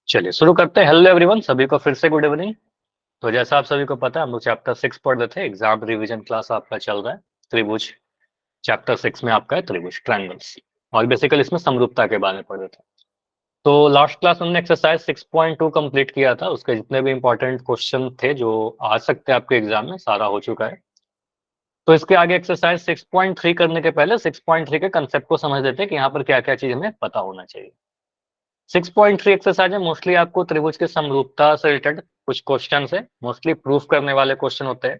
चलिए शुरू करते हैं। हेलो एवरीवन, सभी को फिर से गुड इवनिंग। तो जैसा आप सभी को पता है, हम लोग चैप्टर 6 पढ़ रहे थे। एग्जाम रिवीजन क्लास आपका चल रहा है। त्रिभुज चैप्टर 6 में आपका है त्रिभुज, ट्रायंगल्स, और बेसिकली इसमें समरूपता के बारे में पढ़ रहे थे। तो लास्ट क्लास में हमने एक्सरसाइज 6.2 कंप्लीट किया था। उसके जितने भी इंपॉर्टेंट क्वेश्चन थे जो आ सकते हैं आपके एग्जाम में, सारा हो चुका है। तो इसके आगे एक्सरसाइज 6.3 करने के पहले 6.3 के कंसेप्ट को समझ लेते हैं कि यहाँ पर क्या क्या चीज हमें पता होना चाहिए। 6.3 एक्सरसाइज में मोस्टली आपको त्रिभुज के समरूपता से रिलेटेड कुछ क्वेश्चन है, मोस्टली प्रूफ करने वाले क्वेश्चन होते हैं।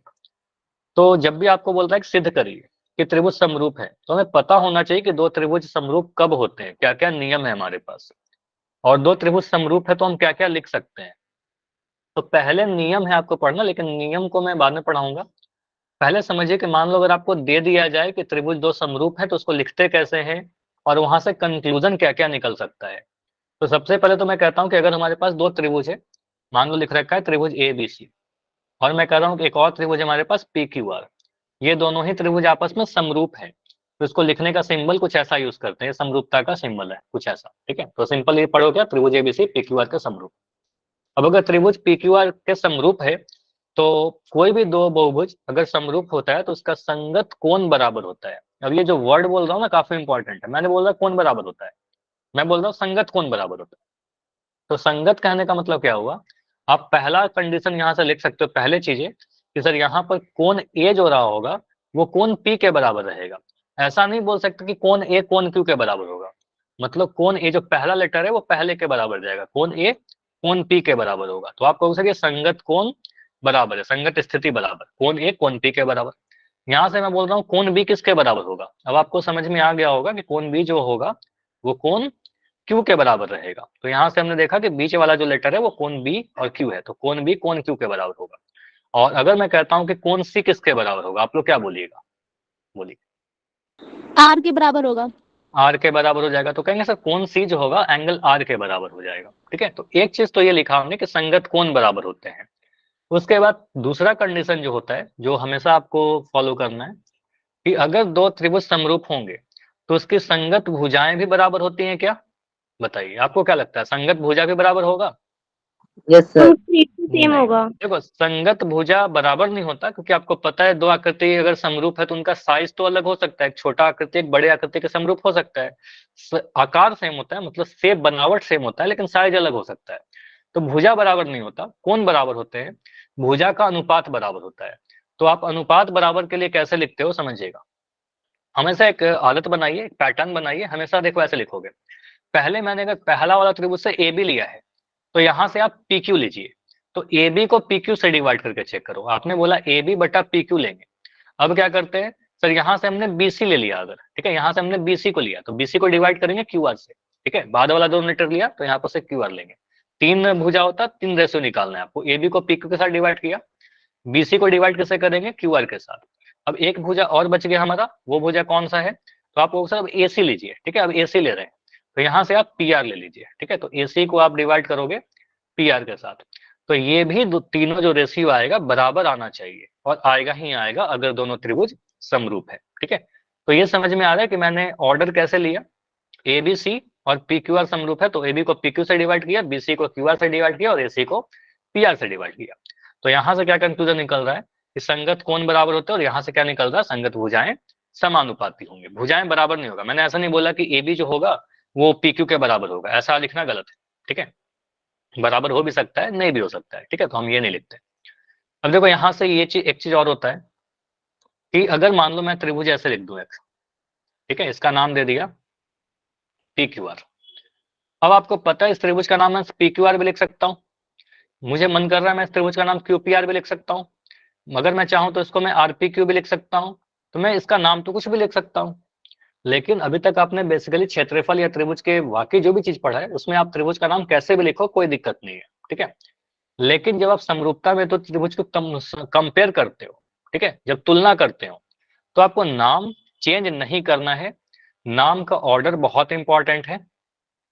तो जब भी आपको बोलता है कि सिद्ध करिए कि त्रिभुज समरूप है, तो हमें पता होना चाहिए कि दो त्रिभुज समरूप कब होते हैं, क्या क्या नियम है हमारे पास, और दो त्रिभुज समरूप है तो हम क्या क्या लिख सकते हैं। तो पहले नियम है आपको पढ़ना, लेकिन नियम को मैं बाद में पढ़ाऊंगा। पहले समझिए कि मान लो अगर आपको दे दिया जाए कि त्रिभुज दो समरूप है तो उसको लिखते कैसे हैं, और वहां से कंक्लूजन क्या क्या निकल सकता है। तो सबसे पहले तो मैं कहता हूं कि अगर हमारे पास दो त्रिभुज है, मान लो लिख रखा है त्रिभुज ए बी सी, और मैं कह रहा हूं कि एक और त्रिभुज हमारे पास पी क्यू आर, ये दोनों ही त्रिभुज आपस में समरूप है, तो इसको लिखने का सिंबल कुछ ऐसा यूज करते हैं, समरूपता का सिंबल है कुछ ऐसा। ठीक है, तो सिंपल ये पढ़ो क्या, त्रिभुज एबीसी पी क्यू आर के समरूप। अब अगर त्रिभुज पी क्यू आर के समरूप है, तो कोई भी दो बहुभुज अगर समरूप होता है तो उसका संगत कोण बराबर होता है। अब ये जो वर्ड बोल रहा हूँ ना, काफी इंपॉर्टेंट है। मैंने बोल रहा कोण बराबर होता है, मैं बोल रहा हूँ संगत कोण बराबर होता है। तो संगत कहने का मतलब क्या हुआ, आप पहला कंडीशन यहां से लिख सकते हो, पहले चीज है कि सर यहाँ पर कोण ए जो रहा होगा वो कोण पी के बराबर रहेगा। ऐसा नहीं बोल सकते कि कोण ए कोण क्यू के बराबर होगा, मतलब कोण ए जो पहला लेटर है वो पहले के बराबर जाएगा, कोण ए कोण पी के बराबर होगा। तो आप कहोगे सर ये संगत कोण बराबर है, संगत स्थिति बराबर, कोण ए कोण पी के बराबर। यहाँ से मैं बोल रहा हूँ कोण बी किसके बराबर होगा। अब आपको समझ में आ गया होगा कि कोण बी जो होगा वो कोण क्यू के बराबर रहेगा। तो यहाँ से हमने देखा कि बीच वाला जो लेटर है वो कोण बी और क्यू है, तो कोण बी कोण क्यू के बराबर होगा। और अगर मैं कहता हूँ कि कोण सी किसके बराबर होगा, आप लोग क्या बोलिएगा, बोलिए। आर के बराबर होगा। आर के बराबर हो जाएगा, तो कहेंगे सर कोण सी जो होगा एंगल आर के बराबर हो जाएगा। ठीक है, तो एक चीज तो ये लिखा हमने कि संगत कोण बराबर होते हैं। उसके बाद दूसरा कंडीशन जो होता है, जो हमेशा आपको फॉलो करना है, कि अगर दो त्रिभुज समरूप होंगे तो उसकी संगत भुजाएं भी बराबर होती हैं क्या। बताइए, आपको क्या लगता है, संगत भुजा भी बराबर होगा। Yes sir. सेम नहीं, होगा। देखो संगत भुजा बराबर नहीं होता, क्योंकि आपको पता है दो आकृति अगर समरूप है तो उनका साइज तो अलग हो सकता है, एक छोटा आकृति एक बड़े आकृति के समरूप हो सकता है। आकार सेम होता है, मतलब शेप बनावट सेम होता है, लेकिन साइज अलग हो सकता है। तो भुजा बराबर नहीं होता, कोण बराबर होते हैं, भुजा का अनुपात बराबर होता है। तो आप अनुपात बराबर के लिए कैसे लिखते हो समझिएगा। हमेशा एक आदत बनाइए, एक पैटर्न बनाइए, हमेशा देखो ऐसे लिखोगे। पहले मैंने अगर पहला वाला त्रिभुज से ए बी लिया है, तो यहां से आप पी क्यू लीजिए। तो ए बी को पी क्यू से डिवाइड करके चेक करो। आपने बोला ए बी बटा पी क्यू लेंगे। अब क्या करते हैं, सर यहाँ से हमने बीसी ले लिया, अगर ठीक है यहाँ से हमने बीसी को लिया तो बीसी को डिवाइड करेंगे क्यू आर से। ठीक है, बाद वाला 2 मीटर लिया तो यहाँ पर से क्यू आर लेंगे। तीन भुजा होता, तीन रेशियो निकालना है आपको। ए बी को पी क्यू के साथ डिवाइड किया, बीसी को डिवाइड कैसे करेंगे, क्यू आर के साथ। अब एक भुजा और बच गया हमारा, वो भुजा कौन सा है, तो आप सर अब ए सी लीजिए। ठीक है, अब ए सी ले रहे हैं तो यहाँ से आप पी आर ले लीजिए। ठीक है, तो ए सी को आप डिवाइड करोगे पी आर के साथ। तो ये भी तीनों जो रेशियो आएगा बराबर आना चाहिए, और आएगा ही आएगा अगर दोनों त्रिभुज समरूप है। ठीक है, तो ये समझ में आ रहा है कि मैंने ऑर्डर कैसे लिया, ए बी सी और पी क्यू आर समरूप है तो ए बी को पी क्यू से डिवाइड किया, बी सी को क्यू आर से डिवाइड किया, और ए सी को पी आर से डिवाइड किया। तो यहाँ से क्या कंक्लूजन निकल रहा है कि संगत कोण बराबर होते हैं, और यहाँ से क्या निकल रहा है, संगत भुजाएं समानुपाती होंगे। भुजाएं बराबर नहीं होगा, मैंने ऐसा नहीं बोला कि ए बी जो होगा वो पी क्यू के बराबर होगा, ऐसा लिखना गलत है। ठीक है, बराबर हो भी सकता है नहीं भी हो सकता है। ठीक है, तो हम ये नहीं लिखते। अब देखो यहाँ से ये चीज, एक चीज और होता है कि अगर मान लो मैं त्रिभुज ऐसे लिख दूं एक, ठीक है, इसका नाम दे दिया पी क्यू आर। अब आपको पता है इस त्रिभुज का नाम मैं पी क्यू आर भी लिख सकता हूँ, मुझे मन कर रहा है मैं इस त्रिभुज का नाम क्यू पी आर भी लिख सकता हूँ, मगर मैं चाहूं तो इसको मैं आर पी क्यू भी लिख सकता हूँ। तो मैं इसका नाम तो कुछ भी लिख सकता हूँ। लेकिन अभी तक आपने बेसिकली क्षेत्रफल या त्रिभुज के वाकई जो भी चीज पढ़ा है उसमें आप त्रिभुज का नाम कैसे भी लिखो, कोई दिक्कत नहीं है। ठीक है, लेकिन जब आप समरूपता में तो त्रिभुज को कंपेयर करते हो, ठीक है, जब तुलना करते हो, तो आपको नाम चेंज नहीं करना है। नाम का ऑर्डर बहुत इंपॉर्टेंट है।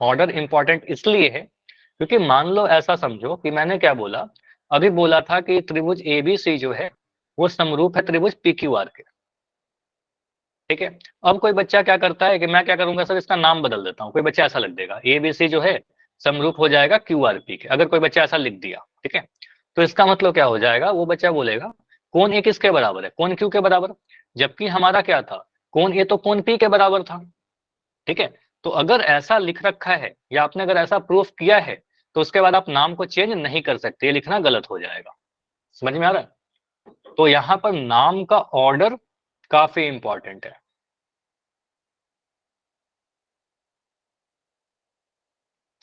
ऑर्डर इंपॉर्टेंट इसलिए है क्योंकि मान लो ऐसा समझो कि मैंने क्या बोला, अभी बोला था कि त्रिभुज एबीसी जो है वो समरूप है त्रिभुज पी क्यू आर के। ठीक है। अब कोई बच्चा क्या करता है कि मैं क्या करूंगा सर, इसका नाम बदल देता हूँ। कोई बच्चा ऐसा लिख देगा ABC जो है समरूप हो जाएगा QRP के, अगर कोई बच्चा ऐसा लिख दिया, ठीक है। तो इसका मतलब क्या हो जाएगा, वो बच्चा बोलेगा कोण A किसके बराबर है, कोण Q के बराबर, जबकि हमारा क्या था, कोण A तो कोण P के बराबर था, ठीक है। तो अगर ऐसा लिख रखा है या आपने अगर ऐसा प्रूफ किया है, तो उसके बाद आप नाम को चेंज नहीं कर सकते, ये लिखना गलत हो जाएगा। समझ में आ रहा है? तो यहाँ पर नाम का ऑर्डर काफी इंपॉर्टेंट है।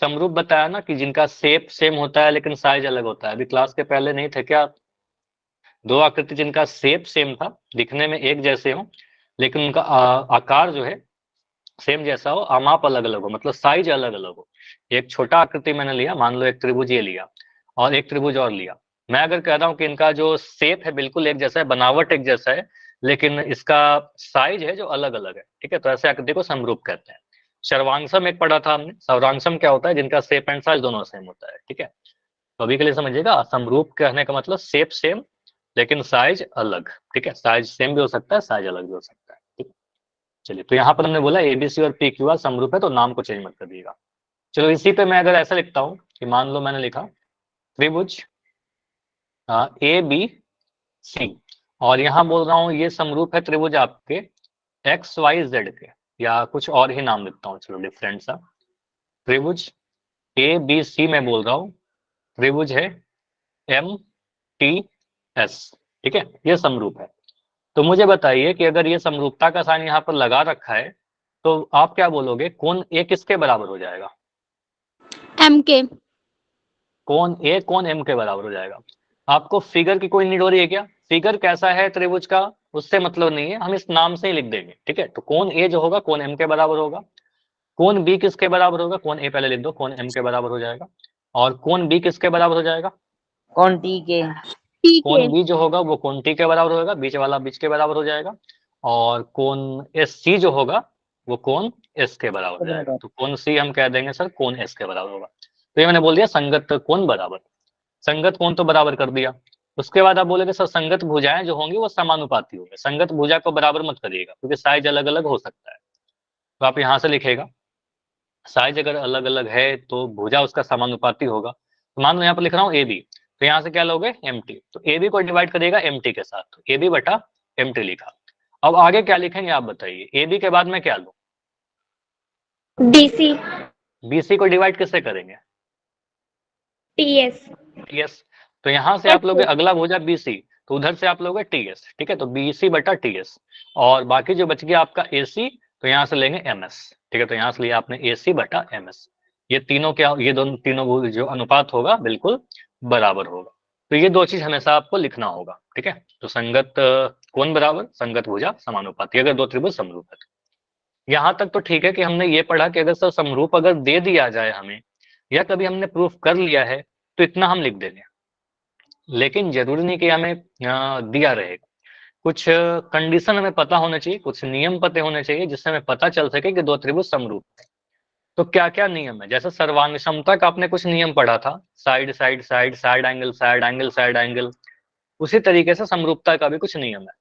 समरूप बताया ना कि जिनका शेप सेम होता है लेकिन साइज अलग होता है, अभी क्लास के पहले नहीं थे क्या? दो आकृति जिनका शेप सेम था, दिखने में एक जैसे हो, लेकिन उनका आकार जो है सेम जैसा हो, माप अलग अलग हो, मतलब साइज अलग अलग हो। एक छोटा आकृति मैंने लिया, मान लो एक त्रिभुज ये लिया और एक त्रिभुज और लिया। मैं अगर कह रहा हूँ कि इनका जो शेप है बिल्कुल एक जैसा है, बनावट एक जैसा है, लेकिन इसका साइज है जो अलग अलग है, ठीक है, तो ऐसे आकृति को समरूप कहते हैं। सर्वांगसम एक पढ़ा था हमने, सर्वांगसम क्या होता है, जिनका शेप एंड साइज दोनों सेम होता है, ठीक है। तो अभी के लिए समझिएगा, समरूप कहने का मतलब शेप सेम लेकिन साइज अलग, ठीक है, साइज सेम भी हो सकता है, साइज अलग भी हो सकता है, ठीक है। चलिए, तो यहाँ पर हमने बोला ABC और PQR समरूप है, तो नाम को चेंज मत कर दिएगा। चलो, इसी पे मैं अगर ऐसा लिखता हूँ कि मान लो मैंने लिखा त्रिभुज ABC, और यहाँ बोल रहा हूँ ये समरूप है त्रिभुज आपके XYZ के, या कुछ और ही नाम लिखता हूँ, चलो डिफरेंट सा। त्रिभुज ABC में बोल रहा हूँ त्रिभुज है MTS, ठीक है, ये समरूप है। तो मुझे बताइए कि अगर ये समरूपता का साइन यहाँ पर लगा रखा है, तो आप क्या बोलोगे, कोण A किसके बराबर हो जाएगा? M के। कोण A कोण M के बराबर हो जाएगा। आपको फिगर की कोई नीड हो रही है क्या? फिगर कैसा है त्रिभुज का उससे मतलब नहीं है, हम इस नाम से ही लिख देंगे, ठीक है। तो कोण A जो होगा कोण M के बराबर होगा। कोण B किसके बराबर होगा? कोण A पहले लिख दो, कोण M के बराबर हो जाएगा। और कोण B किसके बराबर हो जाएगा? कौन टी के? T कोण के। B जो होगा वो कोण T के बराबर होगा, बीच वाला बीच के बराबर हो जाएगा। और कोण SC जो होगा वो कोण S के बराबर हो जाएगा। तो कोण C हम कह देंगे सर कोण S के बराबर होगा। तो ये मैंने बोल दिया संगत कोण बराबर, संगत कोण तो बराबर कर दिया। उसके बाद आप बोलेंगे सर संगत भुजाएं जो होंगी वो समानुपाती होंगे। संगत भुजा को बराबर मत करिएगा क्योंकि साइज अलग अलग हो सकता है। तो आप यहाँ से लिखेगा साइज अगर अलग अलग है तो भुजा उसका समानुपाती होगा। तो मान लो यहाँ पर लिख रहा हूँ AB, तो यहाँ से क्या लोगे MT, तो AB को डिवाइड करिएगा MT के साथ, तो AB बटा MT लिखा। अब आगे क्या लिखेंगे आप बताइए, AB के बाद में क्या लो? BC। BC को डिवाइड किससे करेंगे? TS। TS। तो यहाँ से आप लोगे अगला भुजा BC, तो उधर से आप लोगे TS, ठीक है, तो BC बटा TS। और बाकी जो बच गया आपका AC, तो यहाँ से लेंगे MS, ठीक है, तो यहाँ से लिया आपने AC बटा MS। ये तीनों क्या, ये दोनों तीनों जो अनुपात होगा बिल्कुल बराबर होगा। तो ये दो चीज हमेशा आपको लिखना होगा, ठीक है। तो संगत कोण बराबर, संगत भुजा समानुपाती, अगर दो त्रिभुज समरूप है तो। यहाँ तक तो ठीक है कि हमने ये पढ़ा कि अगर सर समरूप अगर दे दिया जाए हमें, या कभी हमने प्रूफ कर लिया है, तो इतना हम लिख देंगे, लेकिन जरूरी नहीं कि हमें दिया रहेगा। कुछ कंडीशन हमें पता होना चाहिए, कुछ नियम पते होने चाहिए जिससे हमें पता चल सके कि दो त्रिभुज समरूप है। तो क्या क्या नियम है, जैसे सर्वांग समता का आपने कुछ नियम पढ़ा था, side side side, side angle side angle side angle, उसी तरीके से समरूपता का भी कुछ नियम है।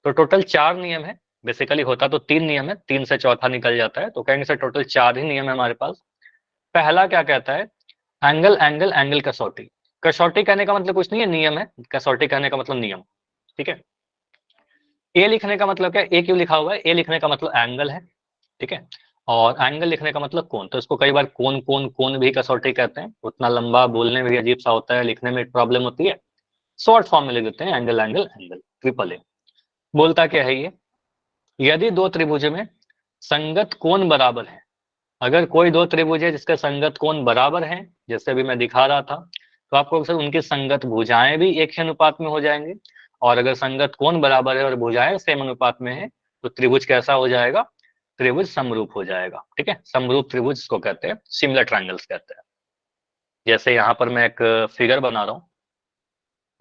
तो टोटल 4 नियम है। बेसिकली होता तो 3 नियम है, 3 से चौथा निकल जाता है, तो कहेंगे सर टोटल 4 ही नियम है हमारे पास। पहला क्या कहता है, एंगल एंगल एंगल कसौटी। कसौटी कहने का मतलब कुछ नहीं है, नियम है, कसौटी कहने का मतलब नियम, ठीक है। ए लिखने का मतलब क्या, ए क्यों लिखा हुआ है, ए लिखने का मतलब एंगल है, ठीक है। और एंगल लिखने का मतलब कोण, तो इसको कई बार कोण कोण कोण भी कसौटी कहते हैं। उतना लंबा बोलने में भी अजीब सा होता है, लिखने में प्रॉब्लम होती है, शॉर्ट फॉर्म में लिख देते हैं angle angle angle, triple A. बोलता क्या है ये, यदि दो त्रिभुज में संगत कोण बराबर है, अगर कोई दो त्रिभुज है जिसके संगत कोण बराबर हैं, जैसे अभी मैं दिखा रहा था, तो आपको अक्सर उनकी संगत भुजाएं भी एक ही अनुपात में हो जाएंगे। और अगर संगत कोण बराबर है और भुजाएं सेम अनुपात में है, तो त्रिभुज कैसा हो जाएगा, त्रिभुज समरूप हो जाएगा, ठीक है। समरूप त्रिभुज इसको कहते हैं, सिमिलर ट्रायंगल्स कहते हैं। जैसे यहाँ पर मैं एक फिगर बना रहा हूँ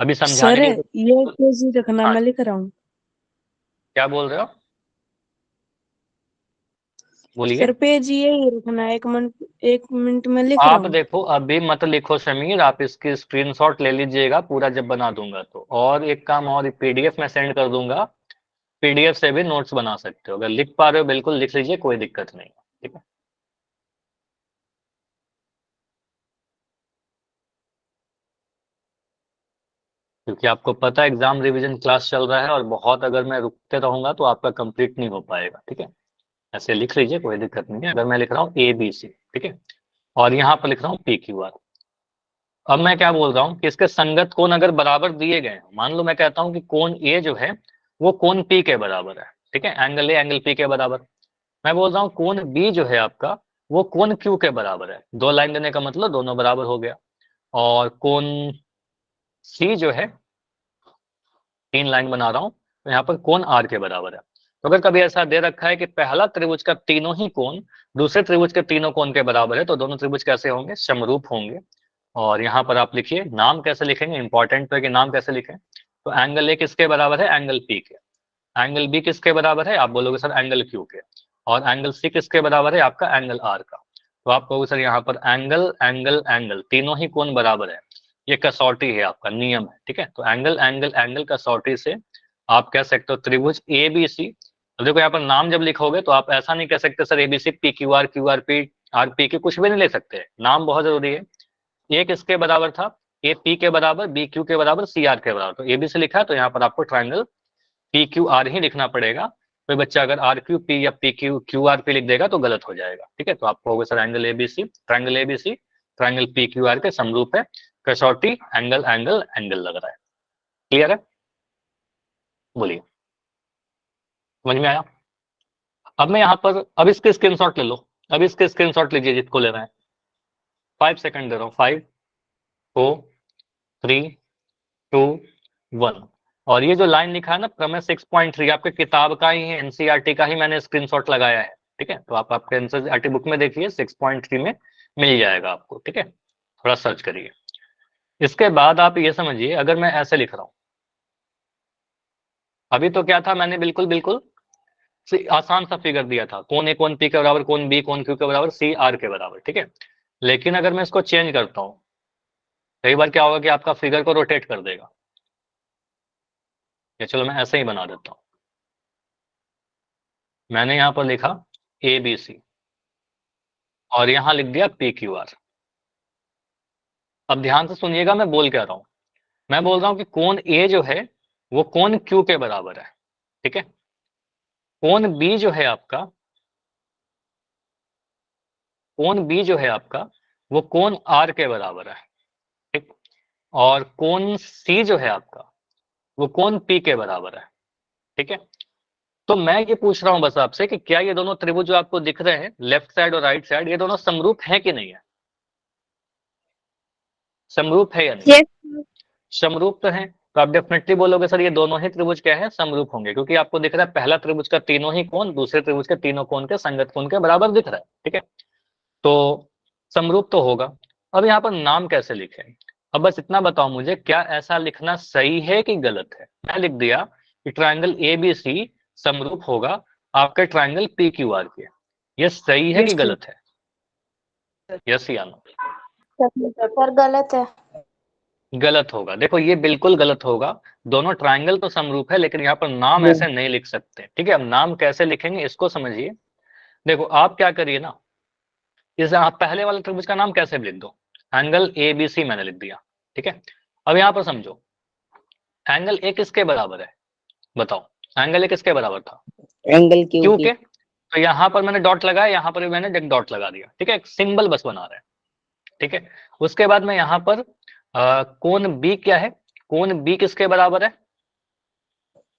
अभी समझाने सर के ये लिए। पेज रखना, हाँ, मैं लिख रहा हूँ। क्या बोल रहे हो, बोलिए। सर पेज ये ही रखना, 1 मिनट में लिख रहा आप हूँ। देखो अभी मत लिखो समीर, आप इसकी स्क्रीनशॉट ले लीजिएगा पूरा जब बना दूंगा तो। और एक काम और, PDF में सेंड कर दूंगा, पीडीएफ से भी नोट्स बना सकते हो, अगर लिख पा रहे हो बिल्कुल लिख लीजिए, कोई दिक्कत नहीं है, ठीक है। क्योंकि आपको पता है एग्जाम रिवीजन क्लास चल रहा है और बहुत अगर मैं रुकते रहूंगा तो आपका कंप्लीट नहीं हो पाएगा, ठीक है। ऐसे लिख लीजिए, कोई दिक्कत नहीं है। अगर मैं लिख रहा हूँ ABC, ठीक है, और यहाँ पर लिख रहा हूँ PQR। अब मैं क्या बोल रहा हूँ कि इसके संगत कोण अगर बराबर दिए गए, मान लो मैं कहता हूँ कि कोण ए जो है वो कोण P के बराबर है, ठीक है, एंगल ए एंगल P के बराबर। मैं बोल रहा हूँ कोण B जो है आपका वो कोण Q के बराबर है। दो लाइन देने का मतलब दोनों बराबर हो गया। और कोण C जो है, तीन लाइन बना रहा हूँ, तो यहाँ पर कोण R के बराबर है। तो अगर कभी ऐसा दे रखा है कि पहला त्रिभुज का तीनों ही कोण दूसरे त्रिभुज के तीनों कोण के बराबर है, तो दोनों त्रिभुज कैसे होंगे, समरूप होंगे। और यहाँ पर आप लिखिए नाम कैसे लिखेंगे, इंपॉर्टेंट है कि नाम कैसे लिखें। तो एंगल ए किसके बराबर है, एंगल P के। एंगल B किसके बराबर है, आप बोलोगे सर एंगल Q के। और एंगल C किसके बराबर है, आपका एंगल R का। तो आप कहोगे सर यहाँ पर एंगल एंगल एंगल तीनों ही कोण बराबर है, ये कसौटी है, आपका नियम है, ठीक है। तो एंगल एंगल एंगल कसौटी से आप कह सकते हो त्रिभुज ABC। तो देखो यहाँ पर नाम जब लिखोगे तो आप ऐसा नहीं कह सकते sir ABC PQR QRP RP के, कुछ भी नहीं ले सकते, नाम बहुत जरूरी है। ए किसके बराबर था, ए P के बराबर, B Q के बराबर, C R के बराबर। तो ABC लिखा है तो यहाँ पर आपको ट्राइंगल PQR ही लिखना पड़ेगा। कोई बच्चा अगर RQP या PQ QRP लिख देगा तो गलत हो जाएगा, ठीक है। तो आपको होगा sir angle ABC, triangle ABC triangle PQR के समरूप है, कसौटी एंगल एंगल एंगल लग रहा है। क्लियर है, बोलिए, समझ में आया। अब मैं यहाँ पर अब इसके स्क्रीनशॉट ले लो, अब इसके स्क्रीनशॉट लीजिए जिसको ले रहे हैं। 5 सेकंड दे रहा हूँ, 5 4 3 2 1। और ये जो लाइन लिखा है ना प्रमेय 6.3 आपके किताब का ही है, एनसीईआरटी का ही मैंने स्क्रीनशॉट लगाया है, ठीक है। तो आप आपके एनसीईआरटी बुक में देखिए 6.3 में मिल जाएगा आपको, ठीक है, थोड़ा सर्च करिए। इसके बाद आप ये समझिए अगर मैं ऐसे लिख रहा हूं, अभी तो क्या था, मैंने बिल्कुल बिल्कुल आसान सा फिगर दिया था, कौन ए कौन P के बराबर, कौन B कौन Q के बराबर, C R के बराबर, ठीक है। लेकिन अगर मैं इसको चेंज करता हूं, कई बार क्या होगा कि आपका फिगर को रोटेट कर देगा, या चलो मैं ऐसे ही बना देता हूं। मैंने यहां पर लिखा ABC और यहां लिख दिया PQR। अब ध्यान से सुनिएगा मैं बोल क्या रहा हूं, मैं बोल रहा हूं कि कोण A जो है वो कोण Q के बराबर है, ठीक है। कोण B जो है आपका, कोण B जो है आपका वो कोण R के बराबर है, ठीक। और कोण C जो है आपका वो कोण P के बराबर है, ठीक है। तो मैं ये पूछ रहा हूं बस आपसे कि क्या ये दोनों त्रिभुज जो आपको दिख रहे हैं लेफ्ट साइड और राइट साइड, ये दोनों समरूप है कि नहीं है, समरूप है या नहीं, यस। समरूप तो है। तो आप डेफिनेटली बोलोगे सर ये दोनों ही त्रिभुज क्या है, समरूप होंगे, क्योंकि आपको दिख रहा है पहला त्रिभुज का तीनों ही कोण दूसरे त्रिभुज के तीनों कोण के संगत कोण के बराबर दिख रहा है, ठीक है। तो समरूप तो होगा। अब यहाँ पर नाम कैसे लिखें, अब बस इतना बताओ मुझे, क्या ऐसा लिखना सही है कि गलत है। मैं लिख दिया कि ट्राइंगल ABC समरूप होगा आपके ट्राइंगल PQR के। ये सही है कि गलत है, यस या नो। पर गलत है। गलत होगा, देखो ये बिल्कुल गलत होगा। दोनों ट्राइंगल तो समरूप है लेकिन यहाँ पर नाम ऐसे नहीं लिख सकते, ठीक है। अब नाम कैसे लिखेंगे इसको समझिए। देखो आप क्या करिए ना, इस आप पहले वाले त्रिभुज का नाम कैसे भी लिख दो, एंगल ABC मैंने लिख दिया, ठीक है। अब यहाँ पर समझो एंगल A किसके बराबर है, बताओ एंगल A किसके बराबर था, एंगल Q के। तो यहाँ पर मैंने डॉट लगाया, यहाँ पर भी मैंने एक डॉट लगा दिया, ठीक है, एक सिंबल बस बना रहे हैं, ठीक है। उसके बाद मैं यहाँ पर कोण B क्या है, कोण B किसके बराबर है,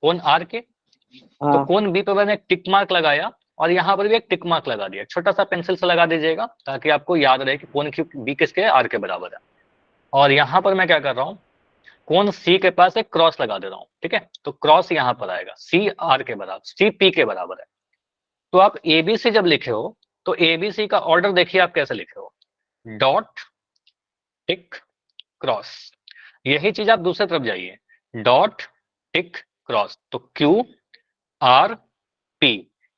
कोण R के। तो कोण B पे मैंने एक टिक मार्क लगाया और यहाँ पर भी एक टिक मार्क लगा दिया, छोटा सा पेंसिल से लगा दीजिएगा ताकि आपको याद रहे कि कोण B किसके R के बराबर है। और यहाँ पर मैं क्या कर रहा हूँ, कोण C के पास एक क्रॉस लगा दे रहा हूँ, ठीक है। तो क्रॉस यहाँ पर आएगा, C R के बराबर, C P के बराबर है। तो आप ABC जब लिखे हो तो ABC का ऑर्डर देखिए आप कैसे लिखे हो, डॉट टिक क्रॉस। यही चीज आप दूसरे तरफ जाइए, डॉट टिक क्रॉस। तो QRP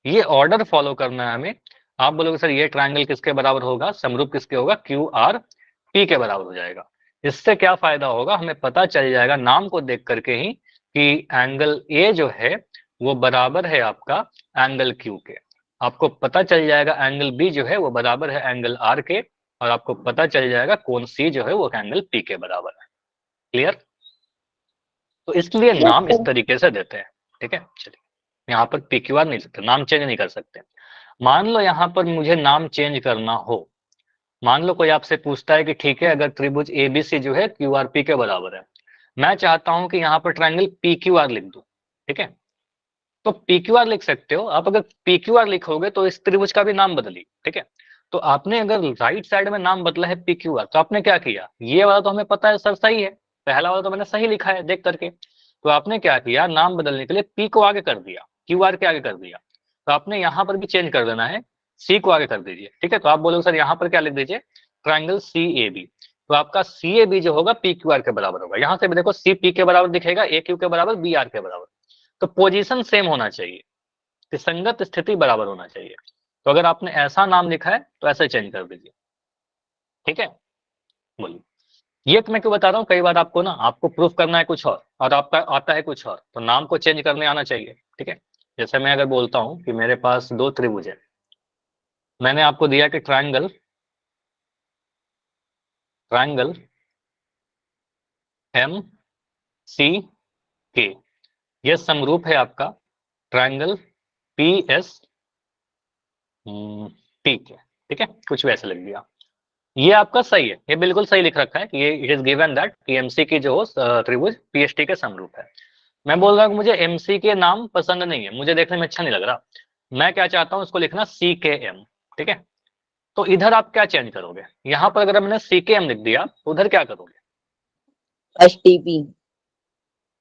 ये ऑर्डर फॉलो करना है हमें। आप बोलोगे सर ये ट्रायंगल किसके बराबर होगा, समरूप किसके होगा, QRP के बराबर हो जाएगा। इससे क्या फायदा होगा, हमें पता चल जाएगा नाम को देख करके ही कि एंगल A जो है वो बराबर है आपका एंगल क्यू के। आपको पता चल जाएगा एंगल बी जो है वो बराबर है एंगल आर के, और आपको पता चल जाएगा कोण सी जो है वो एंगल पी के बराबर है। क्लियर? तो इसलिए नाम इस तरीके से देते हैं। ठीक है, चलिए यहाँ पर पी क्यू आर नहीं सकते, नाम चेंज नहीं कर सकते। मान लो यहाँ पर मुझे नाम चेंज करना हो, मान लो कोई आपसे पूछता है कि ठीक है अगर त्रिभुज एबीसी जो है क्यू आर पी के बराबर है, मैं चाहता हूं कि यहाँ पर ट्रायंगल पी क्यू आर लिख दूं। ठीक है, तो पी क्यू आर लिख सकते हो आप। अगर पी क्यू आर लिखोगे तो इस त्रिभुज का भी नाम बदली। ठीक है, तो आपने अगर राइट साइड में नाम बदला है पी क्यू आर, तो आपने क्या किया, ये वाला तो हमें पता है सर सही है, पहला वाला तो मैंने सही लिखा है देख करके, तो आपने क्या किया, नाम बदलने के लिए पी को आगे कर दिया, क्यू आर के आगे कर दिया। तो आपने यहाँ पर भी चेंज कर देना है, सी को आगे कर दीजिए। ठीक है, तो आप बोलोगे सर यहाँ पर क्या लिख दीजिए, ट्राइंगल सी ए बी। तो आपका सी ए बी जो होगा पी क्यू आर के बराबर होगा। यहाँ से भी देखो सी पी के बराबर दिखेगा, ए क्यू के बराबर, बी आर के बराबर। तो पोजीशन सेम होना चाहिए, कि संगत स्थिति बराबर होना चाहिए। तो अगर आपने ऐसा नाम लिखा है तो ऐसे चेंज कर दीजिए। ठीक है, बोलिए। ये तो मैं क्यों बता रहा हूँ, कई बार आपको ना, आपको प्रूफ करना है कुछ और आपका आता है कुछ और, तो नाम को चेंज करने आना चाहिए। ठीक है, जैसे मैं अगर बोलता हूँ कि मेरे पास दो त्रिभुज है, मैंने आपको दिया कि ट्रायंगल ट्रायंगल एम सी के, ये समरूप है आपका ट्रायंगल पी एस टी के। ठीक है, कुछ वैसे लिख दिया, ये आपका सही है, ये बिल्कुल सही लिख रखा है कि ये इट इज गिवन दैट कि एमसी की जो त्रिभुज पीएसटी के समरूप है। मैं बोल रहा हूँ कि मुझे एमसी के नाम पसंद नहीं है, मुझे देखने में अच्छा नहीं लग रहा, मैं क्या चाहता हूँ उसको लिखना सी के एम। ठीक है, तो इधर आप क्या चेंज करोगे, यहाँ पर अगर मैंने सी के एम लिख दिया तो उधर क्या करोगे, एसटीपी।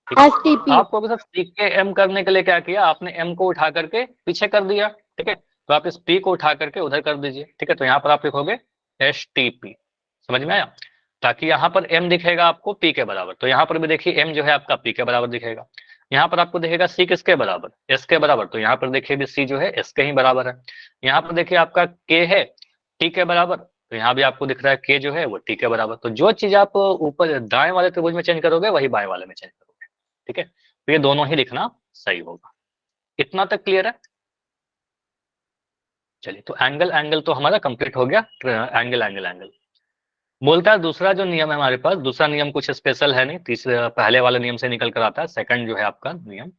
ठीक है, STP आपको अगर सी के एम करने के लिए क्या किया, आपने एम को उठा करके पीछे कर दिया। ठीक है, तो आप इस पी को उठा करके उधर कर दीजिए। ठीक है, तो यहाँ पर आप लिखोगे एस टी पी। समझ में आया, ताकि यहाँ पर m दिखेगा आपको p के बराबर, तो यहाँ पर भी देखिए m जो है आपका p के बराबर दिखेगा। यहाँ पर आपको दिखेगा c किसके बराबर, s के बराबर, तो यहाँ पर देखिए भी c जो है s के ही बराबर है। यहाँ पर देखिए आपका k है t के बराबर, तो यहाँ भी आपको दिख रहा है k जो है वो t के बराबर। तो जो चीज आप ऊपर दाएं वाले त्रिभुज में चेंज करोगे वही बाएं वाले में चेंज करोगे। ठीक है, तो ये दोनों ही लिखना सही होगा। इतना तक क्लियर है? चलिए, तो एंगल एंगल तो हमारा कंप्लीट हो गया, एंगल एंगल एंगल। बोलता है दूसरा जो नियम है हमारे पास, दूसरा नियम कुछ स्पेशल है नहीं, तीसरे पहले वाले नियम से निकल कर आता है, सेकंड जो है आपका नियम,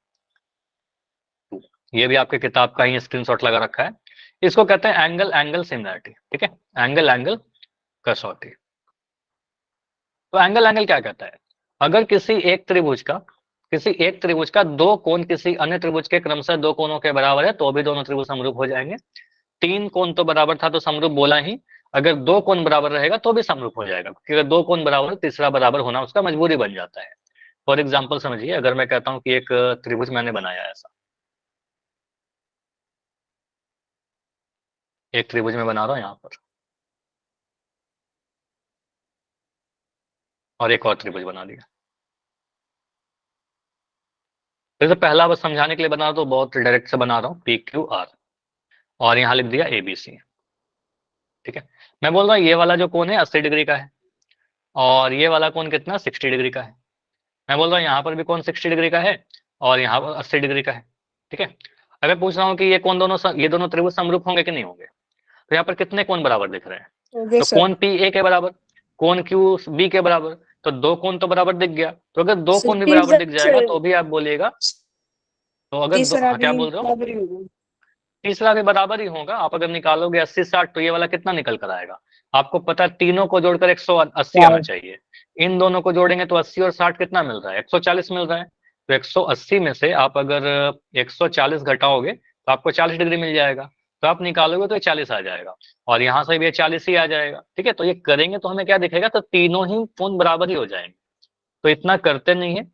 ये भी आपके किताब का ही स्क्रीनशॉट लगा रखा है, इसको कहते हैं एंगल एंगल सिमिलरिटी। ठीक है, एंगल एंगल कसौटी। तो एंगल एंगल क्या कहता है, अगर किसी एक त्रिभुज का दो कोण किसी अन्य त्रिभुज के क्रमशः दो कोणों के बराबर है तो भी दोनों त्रिभुज समरूप हो जाएंगे। तीन कोण तो बराबर था तो समरूप बोला ही, अगर दो कोण बराबर रहेगा तो भी समरूप हो जाएगा, क्योंकि अगर दो कोण बराबर तीसरा बराबर होना उसका मजबूरी बन जाता है। फॉर एग्जाम्पल समझिए, अगर मैं कहता हूं कि एक त्रिभुज मैंने बनाया है ऐसा, एक त्रिभुज में बना रहा हूं यहाँ पर, और एक और त्रिभुज बना दिया। जैसे पहला बस समझाने के लिए बना रहा हूं तो बहुत डायरेक्ट से बना रहा हूँ, पी क्यू आर, और यहाँ लिख दिया एबीसी। ठीक है, मैं बोल रहा हूँ ये वाला जो कोण है 80 डिग्री का है, और ये वाला कोण कितना 60 डिग्री का है। मैं बोल रहा हूँ यहाँ पर भी कोण 60 डिग्री का है और यहाँ पर 80 डिग्री का है। ठीक है, अगर पूछ रहा हूँ कि ये कोण दोनों ये दोनों त्रिभुज समरूप होंगे कि नहीं होंगे, तो यहाँ पर कितने कोण बराबर दिख रहे हैं, ओके तो सर। कोण पी ए के बराबर, कोण क्यू बी के बराबर, तो दो कोण तो बराबर दिख गया। तो अगर दो कोण भी बराबर दिख जाएगा तो भी आप बोलिएगा, तो अगर तीसरा हाँ, क्या भी बोल रहे हो, बराबर ही होगा। तीसरा भी बराबर ही होगा। आप अगर निकालोगे 80-60 तो ये वाला कितना निकल कर आएगा, आपको पता है तीनों को जोड़कर 180 आना चाहिए, इन दोनों को जोड़ेंगे तो 80 और 60 कितना मिल रहा है, 140 मिल रहा है। तो 180 में से आप अगर 140 घटाओगे तो आपको 40 डिग्री मिल जाएगा, तो आप निकालोगे तो ये 40 आ जाएगा, और यहाँ से भी ये 40 ही आ जाएगा। ठीक है, तो ये करेंगे तो हमें क्या दिखेगा, तो तीनों ही कोण बराबर ही हो जाएंगे। तो इतना करते नहीं है,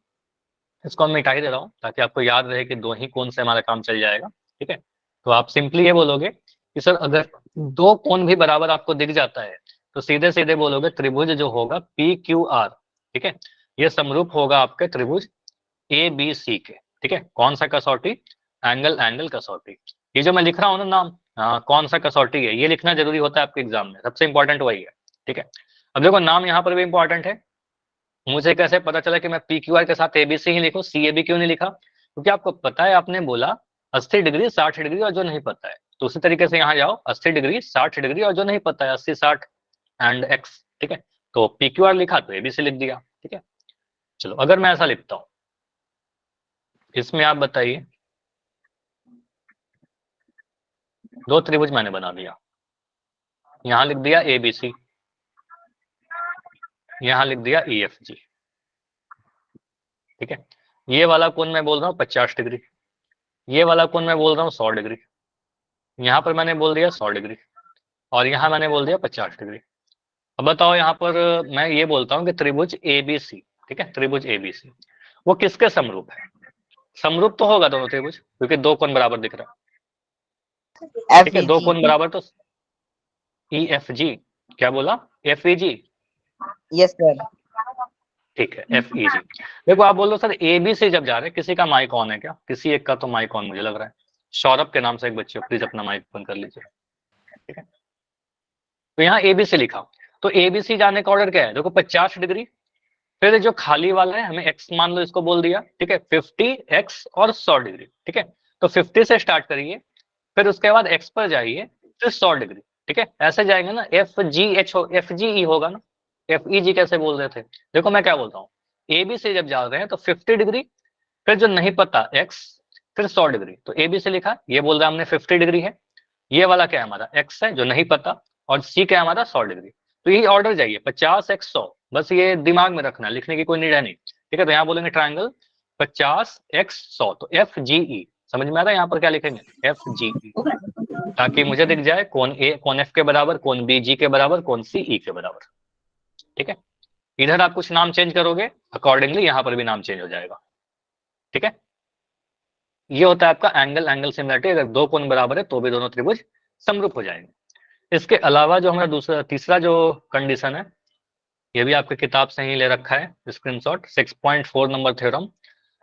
इसको मैं मिटा ही दे रहा हूँ ताकि आपको याद रहे कि दो ही कोण से हमारा काम चल जाएगा। ठीक है, तो आप सिंपली ये बोलोगे कि सर अगर दो कोण भी बराबर आपको दिख जाता है तो सीधे सीधे बोलोगे त्रिभुज जो होगा पी क्यू आर, ठीक है, ये समरूप होगा आपके त्रिभुज ए बी सी के। ठीक है, कौन सा कसौटी, एंगल एंगल कसौटी। ये जो मैं लिख रहा हूँ ना नाम, कौन सा कसौटी है, ये लिखना जरूरी होता है आपके एग्जाम में, सबसे इंपॉर्टेंट वही है। ठीक है, अब देखो नाम यहाँ पर भी इंपॉर्टेंट है, मुझे कैसे पता चला कि मैं पी क्यू आर के साथ एबीसी ही लिखूं, सी ए बी क्यों नहीं लिखा, क्योंकि आपको पता है, आपने बोला 80 डिग्री 60 डिग्री और जो नहीं पता है, तो उसी तरीके से यहाँ जाओ 80 डिग्री 60 डिग्री और जो नहीं पता है 80 60 एंड एक्स, ठीक है। तो PQR लिखा तो ABC लिख दिया, ठीक है। चलो अगर मैं ऐसा लिखता हूं, इसमें आप बताइए, दो त्रिभुज मैंने बना दिया, यहां लिख दिया ABC, यहां लिख दिया EFG, ठीक है। ये वाला कोण मैं बोल रहा हूँ 50 डिग्री, ये वाला कोण मैं बोल रहा हूँ 100 डिग्री, यहाँ पर मैंने बोल दिया 100 डिग्री और यहाँ मैंने बोल दिया 50 डिग्री। अब बताओ, यहाँ पर मैं ये बोलता हूँ कि त्रिभुज ABC, ठीक है, त्रिभुज ABC वो किसके समरूप है? समरूप तो होगा दोनों त्रिभुज, क्योंकि दो कोण बराबर दिख रहा है, ठीक है, दो कोण बराबर, तो EFG, क्या बोला? FEG, yes sir. ठीक है, FEG। देखो आप बोल दो सर ABC जब जा रहे हैं, किसी का माइक ऑन है क्या? किसी एक का तो माइक ऑन मुझे लग रहा है, सौरभ के नाम से एक बच्चे, प्लीज अपना माइक बंद कर लीजिए, ठीक है। तो यहाँ ABC लिखा, तो ABC जाने का ऑर्डर क्या है? देखो 50 डिग्री, फिर जो खाली वाला है हमें x मान लो, इसको बोल दिया, ठीक है, 50 x और 100 डिग्री, ठीक है। तो 50 से स्टार्ट करिए, फिर उसके बाद x पर जाइए, फिर 100 डिग्री, ठीक है, ऐसे जाएंगे ना। FGE होगा ना, FEG कैसे बोल रहे थे? देखो मैं क्या बोलता हूँ, AB से जब जा रहे हैं तो 50 डिग्री, फिर जो नहीं पता x, फिर 100 डिग्री, तो AB से लिखा, ये बोल रहा है हमने 50 डिग्री है, ये वाला क्या है हमारा x है जो नहीं पता, और C क्या है हमारा 100 डिग्री। तो यही ऑर्डर जाइए 50 x 100, बस ये दिमाग में रखना, लिखने की कोई नीड है नहीं, ठीक है। तो यहाँ बोलेंगे ट्रायंगल 50 x 100, तो FGE, समझ में आ रहा है यहाँ पर क्या लिखेंगे? FGE, ताकि मुझे दिख जाए कौन A कौन F के बराबर, कौन B G के बराबर, कौन C E के बराबर, ठीक है। इधर आप कुछ नाम चेंज करोगे अकॉर्डिंगली यहाँ पर भी नाम चेंज हो जाएगा, ठीक है। ये होता है आपका एंगल एंगल सिमिलरिटी, अगर दो कोण बराबर है तो भी दोनों त्रिभुज समरूप हो जाएंगे। इसके अलावा जो हमारा दूसरा तीसरा जो कंडीशन है, ये भी आपकी किताब से ही ले रखा है screenshot, 6.4 number theorem,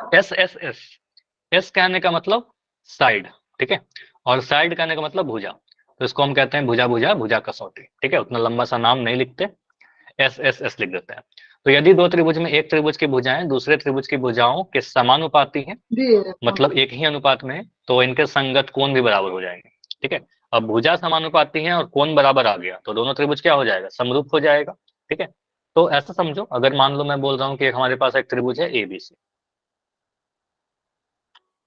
SSS। S कहने का मतलब साइड, ठीक है, और साइड कहने का मतलब भुजा, तो इसको हम कहते हैं भुजा भुजा भुजा कसौटी, ठीक है। उतना लंबा सा नाम नहीं लिखते, SSS लिख देते हैं। तो यदि दो त्रिभुज में एक त्रिभुज की भुजाएं दूसरे त्रिभुज की भुजाओं के समानुपाती हैं, मतलब एक ही अनुपात में है, तो इनके संगत कोण भी बराबर हो जाएंगे, ठीक है। अब भुजा समानुपाती है और कोण बराबर आ गया, तो दोनों त्रिभुज क्या हो जाएगा? समरूप हो जाएगा, ठीक है। तो ऐसा समझो, अगर मान लो मैं बोल रहा हूँ कि हमारे पास एक त्रिभुज है ABC,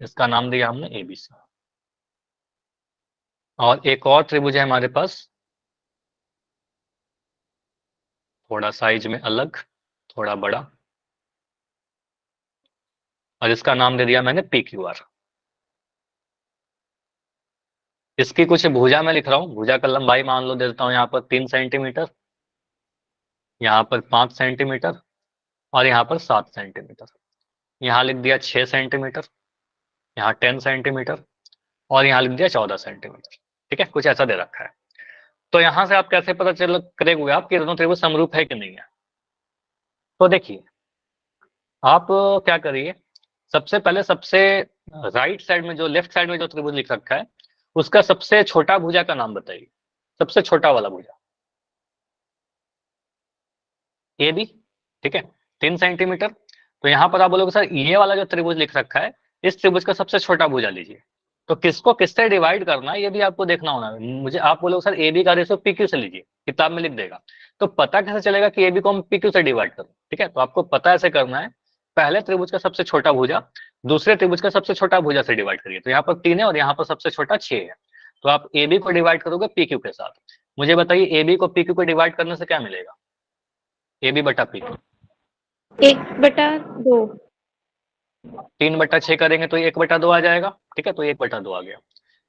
इसका नाम दिया हमने ABC, और एक और त्रिभुज है हमारे पास, थोड़ा साइज में अलग, थोड़ा बड़ा, और इसका नाम दे दिया मैंने PQR। इसकी कुछ भुजा में लिख रहा हूँ, भुजा का लंबाई मान लो देता हूँ यहाँ पर 3 सेंटीमीटर, यहाँ पर 5 सेंटीमीटर, और यहाँ पर 7 सेंटीमीटर, यहाँ लिख दिया 6 सेंटीमीटर, यहाँ 10 सेंटीमीटर, और यहाँ लिख दिया 14 सेंटीमीटर, ठीक है, कुछ ऐसा दे रखा है। तो यहाँ से आप कैसे पता चल करेंगे आप कि दोनों त्रिभुज समरूप है कि नहीं है? तो देखिए, आप क्या करिए, सबसे पहले सबसे राइट साइड में जो, लेफ्ट साइड में जो त्रिभुज लिख रखा है, उसका सबसे छोटा भुजा का नाम बताइए, सबसे छोटा वाला भुजा, AB, ठीक है, 3 सेंटीमीटर। तो यहाँ पर आप बोलोगे सर ये वाला जो त्रिभुज लिख रखा है, इस त्रिभुज का सबसे छोटा भुजा लीजिए, तो किसको किससे डिवाइड करना है ये भी आपको देखना होना है। मुझे आप बोलोगे सर AB का रेशियो PQ से लीजिए, किताब में लिख देगा, तो पता कैसे चलेगा कि AB को हम PQ से डिवाइड करें? ठीक है, तो आपको पता ऐसे करना है, पहले त्रिभुज का सबसे छोटा भुजा दूसरे त्रिभुज का सबसे छोटा भुजा से डिवाइड करिए, तो यहाँ पर 3 है और यहाँ पर सबसे छोटा 6 है, तो आप AB को डिवाइड करोगे PQ के साथ। मुझे बताइए AB को PQ को डिवाइड करने से क्या मिलेगा? AB बटा PQ, 1/2। 3/6 करेंगे तो 1/2 आ जाएगा, ठीक है, तो 1/2 आ गया।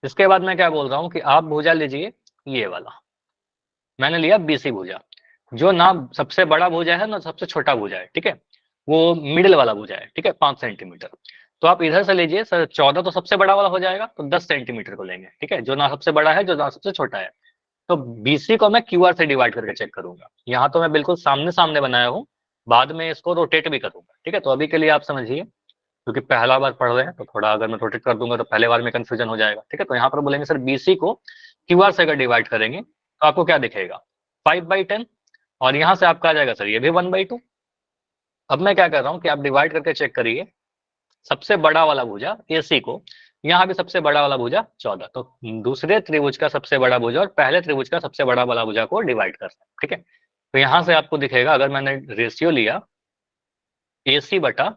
इसके बाद मैं क्या बोल रहा हूँ कि आप भुजा लीजिए, ये वाला मैंने लिया BC भुजा, जो ना सबसे बड़ा भुजा है ना सबसे छोटा भुजा है, ठीक है, वो मिडिल वाला भुजा है, ठीक है, 5 सेंटीमीटर। तो आप इधर से लीजिए सर, 14 तो सबसे बड़ा वाला हो जाएगा, तो 10 सेंटीमीटर को लेंगे, ठीक है, जो ना सबसे बड़ा है जो ना सबसे छोटा है। तो BC को मैं QR से डिवाइड करके चेक करूंगा, यहाँ तो मैं बिल्कुल सामने सामने बनाया हूँ, बाद में इसको रोटेट भी करूंगा, ठीक है। तो अभी के लिए आप समझिए, क्योंकि पहला बार पढ़ रहे हैं तो थोड़ा अगर मैं रोटेट कर दूंगा तो पहले बार में कंफ्यूजन हो जाएगा, ठीक है। तो यहाँ पर बोलेंगे सर BC को QR से अगर डिवाइड करेंगे तो आपको क्या दिखेगा? 5/10, और यहाँ से आपका आ जाएगा सर ये भी 1/2। अब मैं क्या कर रहा हूँ कि आप डिवाइड करके चेक करिए, सबसे बड़ा वाला भुजा AC को, यहाँ भी सबसे बड़ा वाला भुजा 14, तो दूसरे त्रिभुज का सबसे बड़ा भुजा और पहले त्रिभुज का सबसे बड़ा वाला भुजा को डिवाइड कर सकते हैं, ठीक है। तो यहाँ से आपको दिखेगा, अगर मैंने रेशियो लिया AC बटा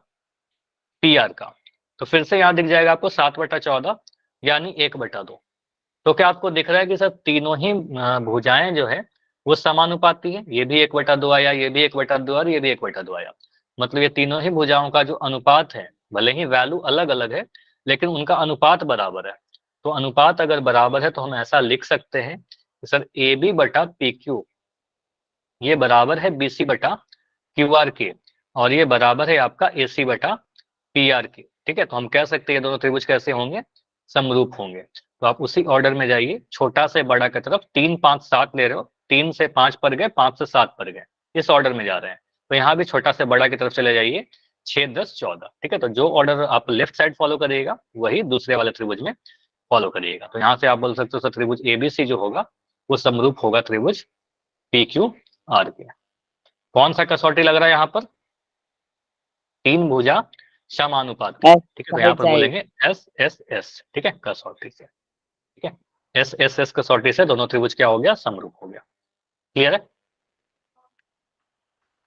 PR का, तो फिर से यहाँ दिख जाएगा आपको 7/14 यानी 1/2। तो क्या आपको दिख रहा है कि सर तीनों ही भुजाएं जो है वो समानुपाती है, ये भी 1/2 आया, ये भी 1/2 और ये भी 1/2 आया, मतलब ये तीनों ही भुजाओं का जो अनुपात है, भले ही वैल्यू अलग अलग है लेकिन उनका अनुपात बराबर है। तो अनुपात अगर बराबर है तो हम ऐसा लिख सकते हैं कि सर AB बटा PQ ये बराबर है BC बटा QR के, और ये बराबर है आपका AC बटा PR के, ठीक है। तो हम कह सकते हैं ये दोनों त्रिभुज कैसे होंगे, समरूप होंगे। तो आप उसी ऑर्डर में जाइए, छोटा से बड़ा की तरफ, 3 5 7 ले रहे हो, 3 से 5 पर गए, 5 से 7 पर गए, इस ऑर्डर में जा रहे हैं। तो यहाँ भी छोटा से बड़ा की तरफ चले जाइए, 6 10 14, ठीक है। तो जो ऑर्डर आप लेफ्ट साइड फॉलो करिएगा वही दूसरे वाले त्रिभुज में फॉलो करिएगा। तो यहाँ से आप बोल सकते हो सर त्रिभुज ABC जो होगा वो समरूप होगा त्रिभुज PQR के। कौन सा कसौटी लग रहा है यहाँ पर, 3 भुजा समानुपाती, ठीक है। तो यहाँ पर बोलेंगे SSS, ठीक है, कसौटी से, ठीक है। SSS कसौटी से दोनों त्रिभुज क्या हो गया, समरूप हो गया। क्लियर है।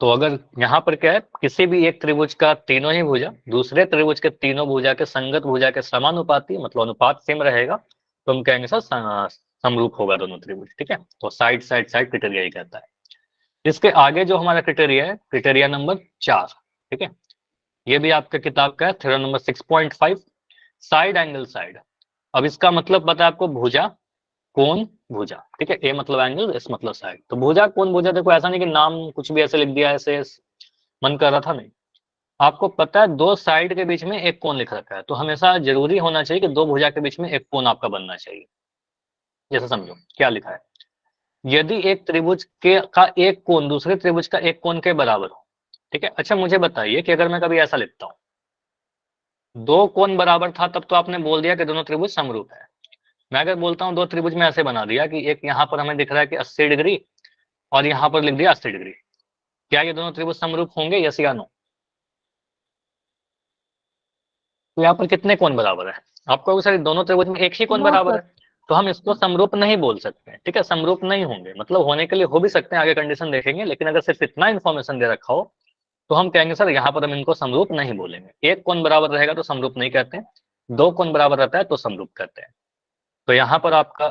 तो अगर यहाँ पर क्या है, किसी भी एक त्रिभुज का तीनों ही भुजा दूसरे त्रिभुज के तीनों भुजा के संगत भुजा के समानुपाती, मतलब अनुपात सेम रहेगा, तो हम कहेंगे सर समरूप होगा दोनों त्रिभुज, ठीक है। तो साइड साइड साइड क्राइटेरिया ही कहता है। इसके आगे जो हमारा क्राइटेरिया है, क्राइटेरिया नंबर 4, ठीक है, ये भी आपके किताब का है, theorem number 6.5, side angle side. अब इसका मतलब पता है आपको, भुजा कोण भुजा, ठीक है। A मतलब एंगल, S मतलब साइड। तो भुजा कोण भुजा, देखो ऐसा नहीं कि नाम कुछ भी ऐसे लिख दिया, ऐसे मन कर रहा था, नहीं। आपको पता है दो साइड के बीच में एक कोण लिख रखा है, तो हमेशा जरूरी होना चाहिए कि दो भुजा के बीच में एक कोण आपका बनना चाहिए। जैसे समझो क्या लिखा है, यदि एक त्रिभुज के का एक कोण दूसरे त्रिभुज का एक कोण के बराबर हो, ठीक है। अच्छा मुझे बताइए कि अगर मैं कभी ऐसा लिखता हूँ, दो कोण बराबर था, तब तो आपने बोल दिया कि दोनों त्रिभुज समरूप है। मैं अगर बोलता हूँ दो त्रिभुज में ऐसे बना दिया कि एक यहाँ पर हमें दिख रहा है कि 80 डिग्री और यहाँ पर लिख दिया 80 डिग्री, क्या ये दोनों त्रिभुज समरूप होंगे, यस या नो। तो यहाँ पर कितने कोण बराबर है, आपको सर दोनों त्रिभुज में एक ही कोण बराबर है, तो हम इसको समरूप नहीं बोल सकते, ठीक है। समरूप नहीं होंगे, मतलब होने के लिए हो भी सकते हैं, आगे कंडीशन देखेंगे, लेकिन अगर सिर्फ इतना इन्फॉर्मेशन दे रखा हो तो हम कहेंगे सर यहाँ पर हम इनको समरूप नहीं बोलेंगे। एक कोण बराबर रहेगा तो समरूप नहीं कहते हैं, दो कोण बराबर रहता है तो समरूप कहते हैं। तो यहाँ पर आपका,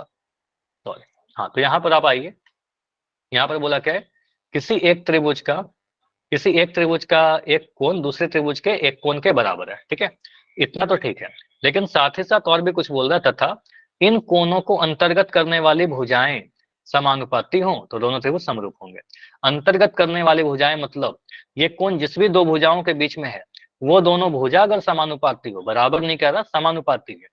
सॉरी, हाँ, तो यहाँ पर आप आइए, यहाँ पर बोला क्या है, किसी एक त्रिभुज का एक कोण दूसरे त्रिभुज के एक कोण के बराबर है, ठीक है। इतना तो ठीक है, लेकिन साथ ही साथ और भी कुछ बोल रहा है, तथा इन कोणों को अंतर्गत करने वाली भुजाएं समानुपाती हों तो दोनों त्रिभुज समरूप होंगे। अंतर्गत करने वाली भुजाएं मतलब ये कोण जिस भी दो भुजाओं के बीच में है, वो दोनों भुजा अगर समानुपाती हो, बराबर नहीं कह रहा, समानुपाती है,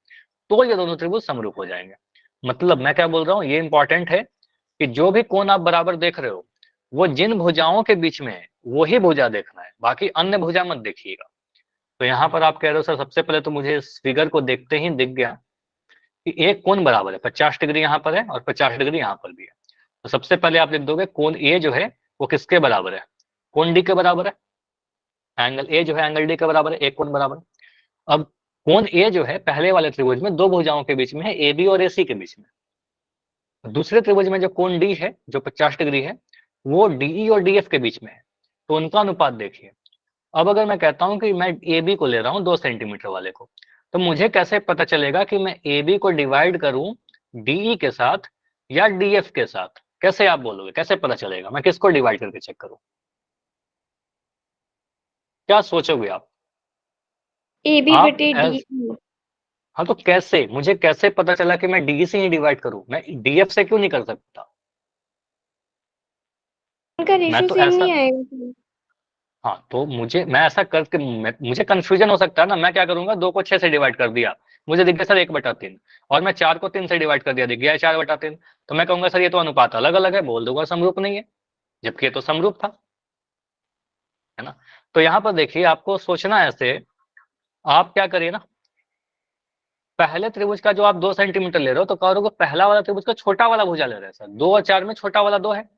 तो ये दोनों त्रिभुज समरूप हो जाएंगे। मतलब मैं क्या बोल रहा हूँ, ये इंपॉर्टेंट है कि जो भी कोण आप बराबर देख रहे हो वो जिन भुजाओं के बीच में है वो ही भुजा देखना है, बाकी अन्य भुजा मत देखिएगा। तो यहाँ पर आप कह रहे हो सर सबसे पहले तो मुझे इस फिगर को देखते ही दिख गया कि एक कोण बराबर है, 50 डिग्री यहाँ पर है और 50 डिग्री यहाँ पर भी है। तो सबसे पहले आप लिख दोगे कोण ए जो है वो किसके बराबर है, कोण डी के बराबर है। एंगल ए जो है एंगल डी के बराबर है, एक कोण बराबर है। अब कोण ए जो है पहले वाले त्रिभुज में दो भुजाओं के बीच में है, ए बी और ए सी के बीच में। दूसरे त्रिभुज में जो कोण डी है जो 50 डिग्री है वो डीई और डीएफ के बीच में है, तो उनका अनुपात देखिए। अब अगर मैं कहता हूं कि मैं ए बी को ले रहा हूं 2 सेंटीमीटर वाले को, तो मुझे कैसे पता चलेगा कि मैं ए बी को डिवाइड करूं डीई के साथ या डीएफ के साथ, कैसे आप बोलोगे, कैसे पता चलेगा, मैं किसको डिवाइड करके चेक करूं, क्या सोचोगे आप ए बी आप बटे डी। हाँ, तो कैसे, मुझे कैसे पता चला कि मैं डीई से ही डिवाइड करूं, मैं डीएफ से क्यों नहीं कर सकता, उनका मैं रेशियो तो सेम ऐसा, नहीं आएगा। हाँ, तो मैं ऐसा करके मुझे कंफ्यूजन हो सकता है ना। मैं क्या करूंगा, 2 को 6 से डिवाइड कर दिया, मुझे दिख गया सर 1/3, और मैं 4 को 3 से डिवाइड कर दिया, दिख गया 4/3, तो मैं कहूंगा सर ये तो अनुपात अलग अलग है, बोल दूंगा समरूप नहीं है, जबकि ये तो समरूप था, है ना। तो यहाँ पर देखिए आपको सोचना है ऐसे, आप क्या करिए ना, पहले त्रिभुज का जो आप 2 सेंटीमीटर ले रहे हो तो कहोगे पहला वाला त्रिभुज का छोटा वाला भुजा ले रहे हैं सर, 2 और 4 में छोटा वाला 2 है,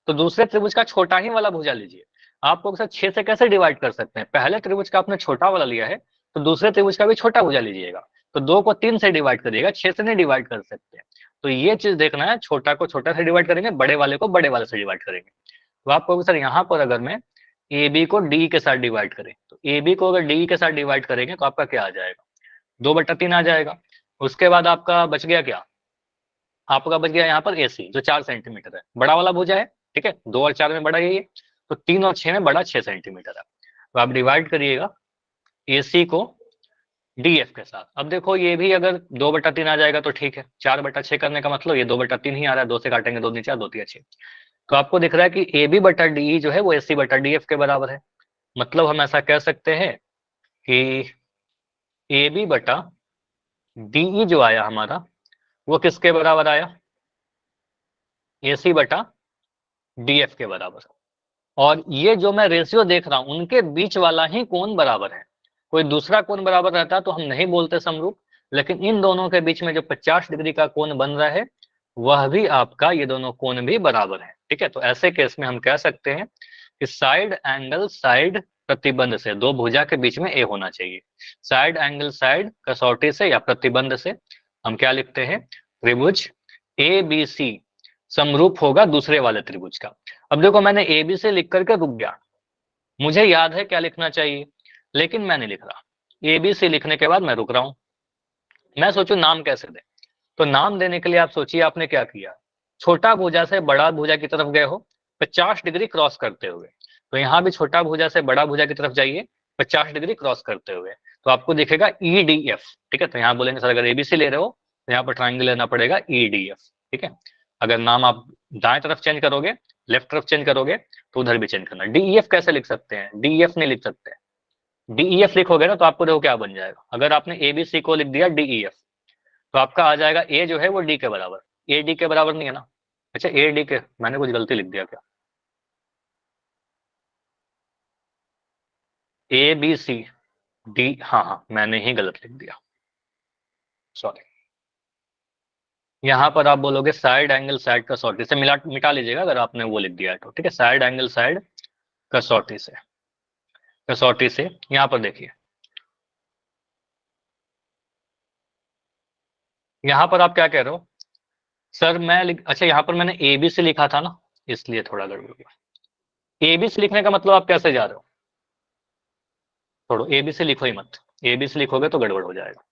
तो दूसरे त्रिभुज का छोटा ही वाला भुजा लीजिए। आपको सर 6 से कैसे डिवाइड कर सकते हैं, पहले त्रिभुज का आपने छोटा वाला लिया है तो दूसरे त्रिभुज का भी छोटा भुजा लीजिएगा। तो 2 को 3 से डिवाइड करिएगा, 6 से नहीं डिवाइड कर सकते। तो ये चीज देखना है, छोटा को छोटा से डिवाइड करेंगे, बड़े वाले को बड़े वाले से डिवाइड करेंगे। तो आप कहोगे सर यहाँ पर अगर मैं ए बी को डी के साथ डिवाइड करें, तो ए बी को अगर डी के साथ डिवाइड करेंगे तो आपका क्या आ जाएगा, 2/3 आ जाएगा। उसके बाद आपका बच गया क्या, आपका बच गया यहाँ पर ए सी जो 4 सेंटीमीटर है, बड़ा वाला भुजा है, ठीक है, 2 और 4 में बड़ा यही है, तो 3 और 6 में बड़ा 6 सेंटीमीटर है। तो आप डिवाइड करिएगा ए सी को डी एफ के साथ। अब देखो ये भी अगर 2/3 आ जाएगा तो ठीक है, 4/6 करने का मतलब ये 2/3 ही आ रहा है, 2 से काटेंगे 2 नीचे 2 3 6। तो आपको दिख रहा है कि ए बी बटा डी जो है वो ए सी बटा डी एफ के बराबर है। मतलब हम ऐसा कह सकते हैं कि ए बी बटा डी जो आया हमारा वो किसके बराबर आया, ए सी बटा डी एफ के बराबर। और ये जो मैं रेशियो देख रहा हूं उनके बीच वाला ही कोण बराबर है। कोई दूसरा कोण बराबर रहता तो हम नहीं बोलते समरूप, लेकिन इन दोनों के बीच में जो 50 डिग्री का कोण बन रहा है वह भी आपका, ये दोनों कोण भी बराबर है, ठीक है। तो ऐसे केस में हम कह सकते हैं कि साइड एंगल साइड प्रतिबंध से, दो भुजा के बीच में ए होना चाहिए। साइड एंगल साइड कसौटी से या प्रतिबंध से हम क्या लिखते हैं, त्रिभुज ए बी सी समरूप होगा दूसरे वाले त्रिभुज का। अब देखो मैंने ए बी से लिख करके रुक गया, मुझे याद है क्या लिखना चाहिए, लेकिन मैं नहीं लिख रहा। ए बी सी लिखने के बाद मैं रुक रहा हूं, मैं सोचू नाम कैसे दें। तो नाम देने के लिए आप सोचिए आपने क्या किया, छोटा भुजा से बड़ा भुजा की तरफ गए हो 50 डिग्री क्रॉस करते हुए, तो यहाँ भी छोटा भुजा से बड़ा भुजा की तरफ जाइए 50 डिग्री क्रॉस करते हुए, तो आपको दिखेगा ई डी एफ, ठीक है। तो यहाँ बोलेंगे सर अगर एबीसी ले रहे हो तो यहाँ पर ट्राइंगल लेना पड़ेगा ई डी एफ, ठीक है। अगर नाम आप दाएं तरफ चेंज करोगे, लेफ्ट तरफ चेंज करोगे तो उधर भी चेंज करना। डीईएफ कैसे लिख सकते हैं, डीईएफ नहीं लिख सकते, डीईएफ लिखोगे ना तो आपको देखो क्या बन जाएगा। अगर आपने एबीसी को लिख दिया डीईएफ तो आपका आ जाएगा ए जो है वो डी के बराबर, ए डी के बराबर नहीं है ना, अच्छा ए डी के, मैंने कुछ गलती लिख दिया क्या, ए बी सी डी, हाँ हाँ मैंने ही गलत लिख दिया, सॉरी। यहाँ पर आप बोलोगे साइड एंगल साइड कसौटी से, मिटा लीजिएगा अगर आपने वो लिख दिया है तो, ठीक है। साइड एंगल साइड कसौटी से, कसौटी से यहाँ पर देखिए, यहाँ पर आप क्या कह रहे हो सर, अच्छा यहाँ पर मैंने ए बी सी लिखा था ना इसलिए थोड़ा गड़बड़ हुआ। ए बी सी लिखने का मतलब आप कैसे जा रहे हो, छोड़ो ए बी सी लिखो ही मत, ए बी सी लिखोगे तो गड़बड़ हो जाएगा।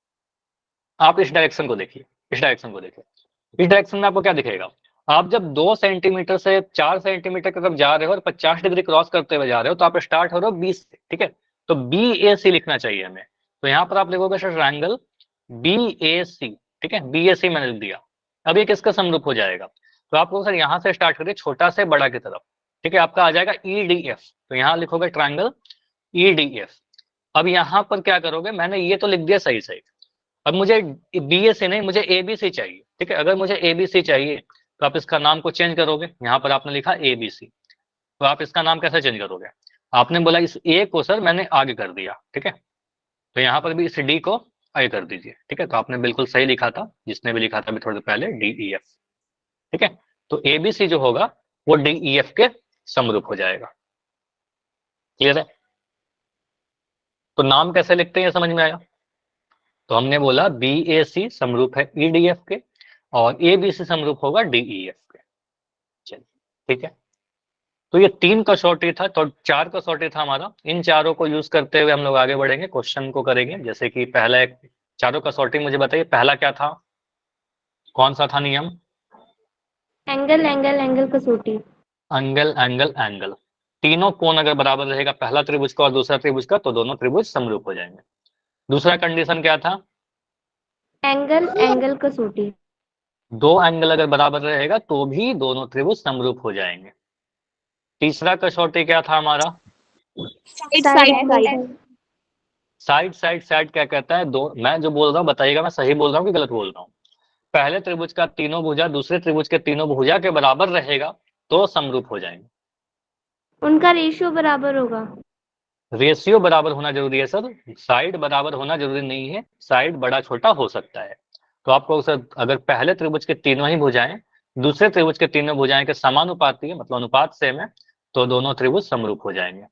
आप इस डायरेक्शन को देखिए, इस डायरेक्शन को देखिए, इस डायरेक्शन में आपको क्या दिखेगा, आप जब 2 सेंटीमीटर से 4 सेंटीमीटर की तरफ जा रहे हो और 50 डिग्री क्रॉस करते हुए जा रहे हो तो आप स्टार्ट हो रहे हो 20 से, ठीक है। तो बी ए सी लिखना चाहिए हमें, तो यहाँ पर आप लिखोगे सर ट्रायंगल बी ए सी, ठीक है, बी ए सी मैंने लिख दिया। अब ये किसका समरूप हो जाएगा, तो आपको सर यहाँ से स्टार्ट करिए छोटा से बड़ा की तरफ, ठीक है, आपका आ जाएगा ई डी एफ, तो यहाँ लिखोगे ट्रायंगल ई डी एफ। अब यहाँ पर क्या करोगे, मैंने ये तो लिख दिया सही सही, अब मुझे बी ए सी नहीं, मुझे ए बी सी चाहिए, ठीक है। अगर मुझे ए बी सी चाहिए तो आप इसका नाम को चेंज करोगे, यहाँ पर आपने लिखा ए बी सी, तो आप इसका नाम कैसे चेंज करोगे, आपने बोला इस ए को सर मैंने आगे कर दिया, ठीक है, तो यहाँ पर भी इस डी को आगे कर दीजिए, ठीक है। तो आपने बिल्कुल सही लिखा था, जिसने भी लिखा था अभी थोड़ी देर पहले डी ई एफ, ठीक है। तो ए बी सी जो होगा वो डी ई एफ के समरूप हो जाएगा, क्लियर है। तो नाम कैसे लिखते हैं ये समझ में आया। तो हमने बोला बी ए सी समरूप है ई डी एफ के और ए बी सी समरूप होगा डी ई एफ के, चलिए ठीक है। तो ये 3 कसौटी था, तो 4 कसौटी था हमारा, इन चारों को यूज करते हुए हम लोग आगे बढ़ेंगे, क्वेश्चन को करेंगे। जैसे कि पहला एक, चारों कसौटी मुझे बताइए पहला क्या था, कौन सा था नियम, एंगल एंगल एंगल कसौटी। एंगल एंगल एंगल, तीनों कोण अगर बराबर रहेगा पहला त्रिभुज का और दूसरा त्रिभुज का तो दोनों त्रिभुज समरूप हो जाएंगे। दूसरा कंडीशन क्या था, एंगल एंगल कसौटी। 2 एंगल अगर बराबर रहेगा तो भी दोनों त्रिभुज समरूप हो जाएंगे। तीसरा कसौटी क्या था हमारा, side side side side side क्या कहता है, दो, मैं जो बोल रहा हूँ बताइएगा मैं सही बोल रहा हूँ कि गलत बोल रहा हूँ। पहले त्रिभुज का तीनों भुजा दूसरे त्रिभुज के तीनों भुजा के बराबर रहेगा तो समरूप हो जाएंगे। उनका रेशियो बराबर होगा, रेशियो बराबर होना जरूरी है सर, साइड बराबर होना जरूरी नहीं है, साइड बड़ा छोटा हो सकता है। तो आपको सर अगर पहले त्रिभुज के तीनों ही भुजाएं दूसरे त्रिभुज के तीनों भुजाएं के समानुपाती है, मतलब अनुपात सेम है, तो दोनों त्रिभुज समरूप हो जाएंगे।